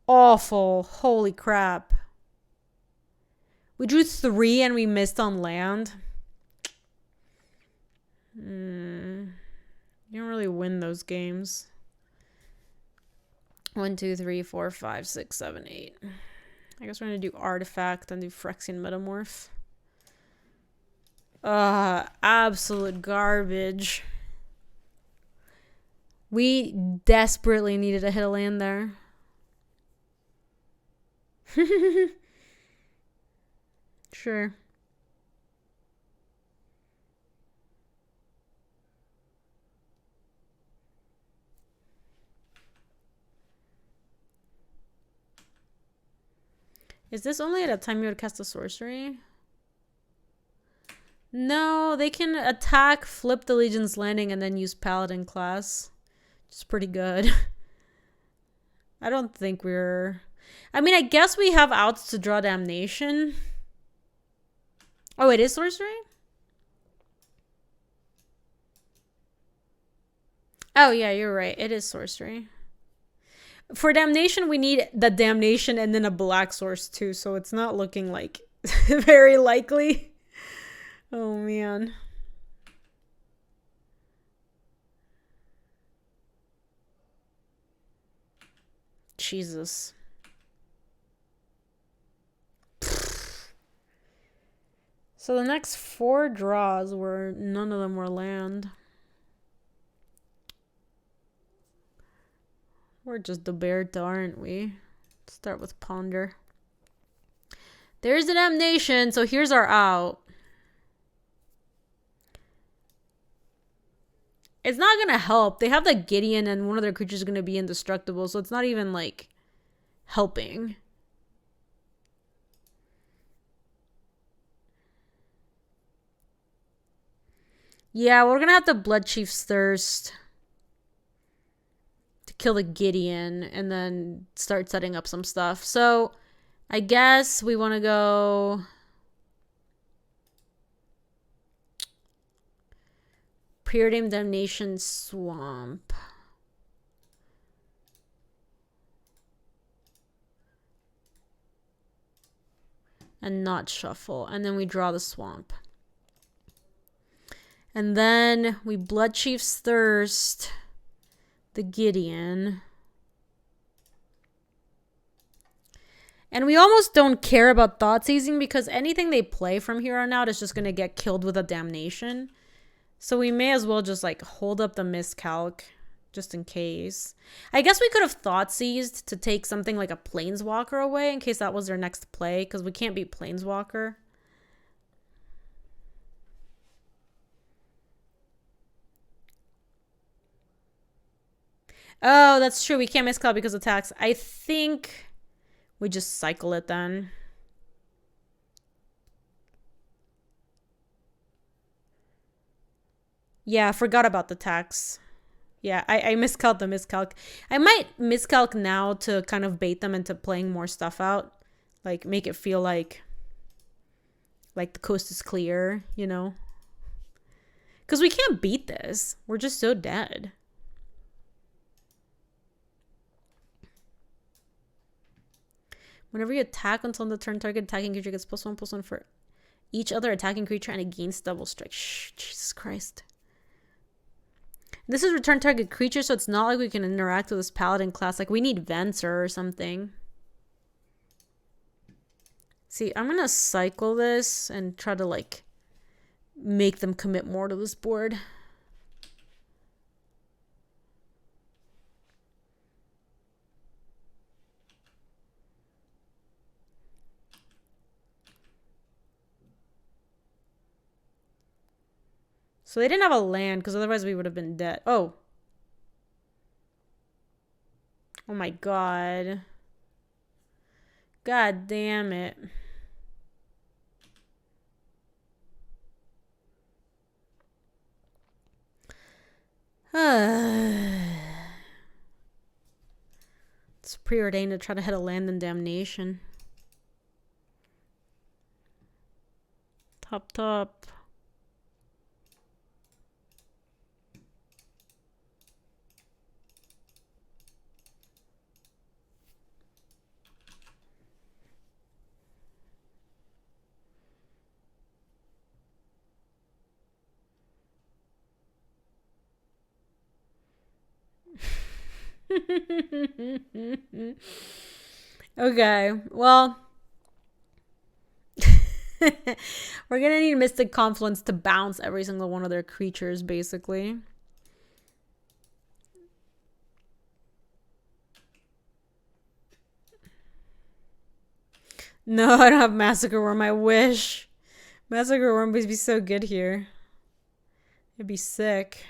Awful. Holy crap. We drew 3 and we missed on land. You don't really win those games. 1, 2, 3, 4, 5, 6, 7, 8. I guess we're gonna do Artifact and do Phyrexian Metamorph. Absolute garbage. We desperately needed to hit a land there. Sure. Is this only at a time you would cast a sorcery? No, they can attack, flip the Legion's Landing, and then use Paladin class. It's pretty good. I don't think we're... I mean, I guess we have outs to draw Damnation. Oh, it is sorcery? Oh, yeah, you're right. It is sorcery. For Damnation, we need the Damnation and then a black source too, so it's not looking like very likely. Oh, man. Jesus. So the next 4 draws were, none of them were land. We're just Doberta, aren't we? Let's start with Ponder. There's the Damnation, so here's our out. It's not gonna help. They have the Gideon and one of their creatures is gonna be indestructible, so it's not even like helping. Yeah, we're gonna have to Blood Chief's Thirst to kill the Gideon and then start setting up some stuff. So I guess we want to go Preordained Damnation Swamp. And not shuffle. And then we draw the swamp. And then we Blood Chief's Thirst the Gideon. And we almost don't care about Thought Seizing because anything they play from here on out is just going to get killed with a Damnation. So we may as well just like hold up the miscalc just in case. I guess we could have Thought Seized to take something like a Planeswalker away in case that was their next play because we can't beat Planeswalker. Oh, that's true. We can't miscalc because of tax. I think we just cycle it then. Yeah, I forgot about the tax. Yeah, I miscalc the miscalc. I might miscalc now to kind of bait them into playing more stuff out. Like, make it feel like the coast is clear, you know? Because we can't beat this. We're just so dead. Whenever you attack until the turn target attacking creature gets +1/+1 for each other attacking creature and it gains double strike. Shh, Jesus Christ. This is return target creature, so it's not like we can interact with this paladin class. Like, we need Venser or something. See, I'm gonna cycle this and try to, like, make them commit more to this board. So they didn't have a land, because otherwise we would have been dead. Oh. Oh my god. God damn it. It's preordained to try to hit a land in Damnation. Top. Okay, well, we're gonna need Mystic Confluence to bounce every single one of their creatures, basically. No, I don't have Massacre Worm. I wish. Massacre Worm would be so good here. It'd be sick.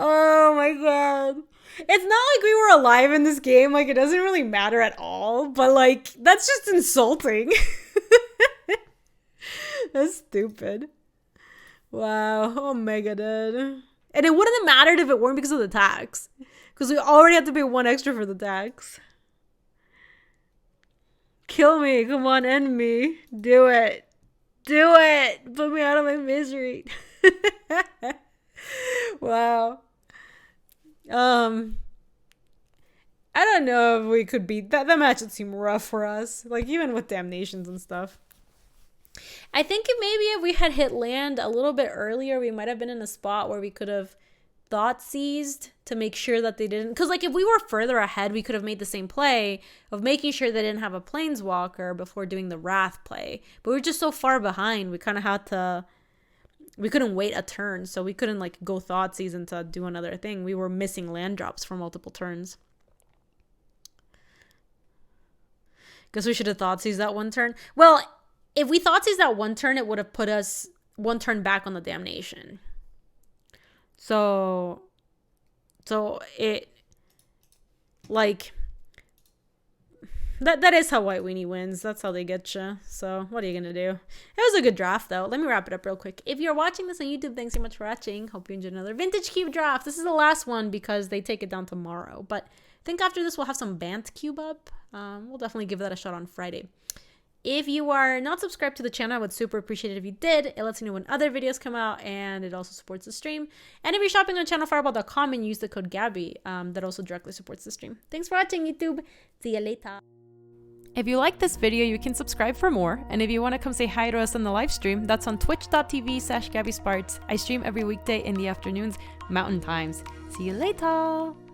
Oh my god. It's not like we were alive in this game. Like, it doesn't really matter at all. But, like, that's just insulting. That's stupid. Wow. Oh, mega dead. And it wouldn't have mattered if it weren't because of the tax. Because we already had to pay 1 extra for the tax. Kill me. Come on, end me. Do it. Do it. Put me out of my misery. Wow. I don't know if we could beat that. That match would seem rough for us. Like, even with Damnations and stuff. I think if we had hit land a little bit earlier, we might have been in a spot where we could have thought seized to make sure that they didn't. Because, like, if we were further ahead, we could have made the same play of making sure they didn't have a Planeswalker before doing the Wrath play. But we were just so far behind. We kind of had to... We couldn't wait a turn, so we couldn't, like, go Thoughtseize to do another thing. We were missing land drops for multiple turns. Guess we should have Thoughtseize that 1 turn. Well, if we Thoughtseize that 1 turn, it would have put us 1 turn back on the Damnation. So it, like... That is how White Weenie wins. That's how they get you. So, what are you going to do? It was a good draft, though. Let me wrap it up real quick. If you're watching this on YouTube, thanks so much for watching. Hope you enjoyed another Vintage Cube draft. This is the last one because they take it down tomorrow. But I think after this, we'll have some Bant Cube up. We'll definitely give that a shot on Friday. If you are not subscribed to the channel, I would super appreciate it if you did. It lets you know when other videos come out, and it also supports the stream. And if you're shopping on channelfireball.com and use the code Gaby, that also directly supports the stream. Thanks for watching, YouTube. See you later. If you like this video, you can subscribe for more. And if you want to come say hi to us on the live stream, that's on twitch.tv/GabySpartz. I stream every weekday in the afternoons, Mountain Times. See you later.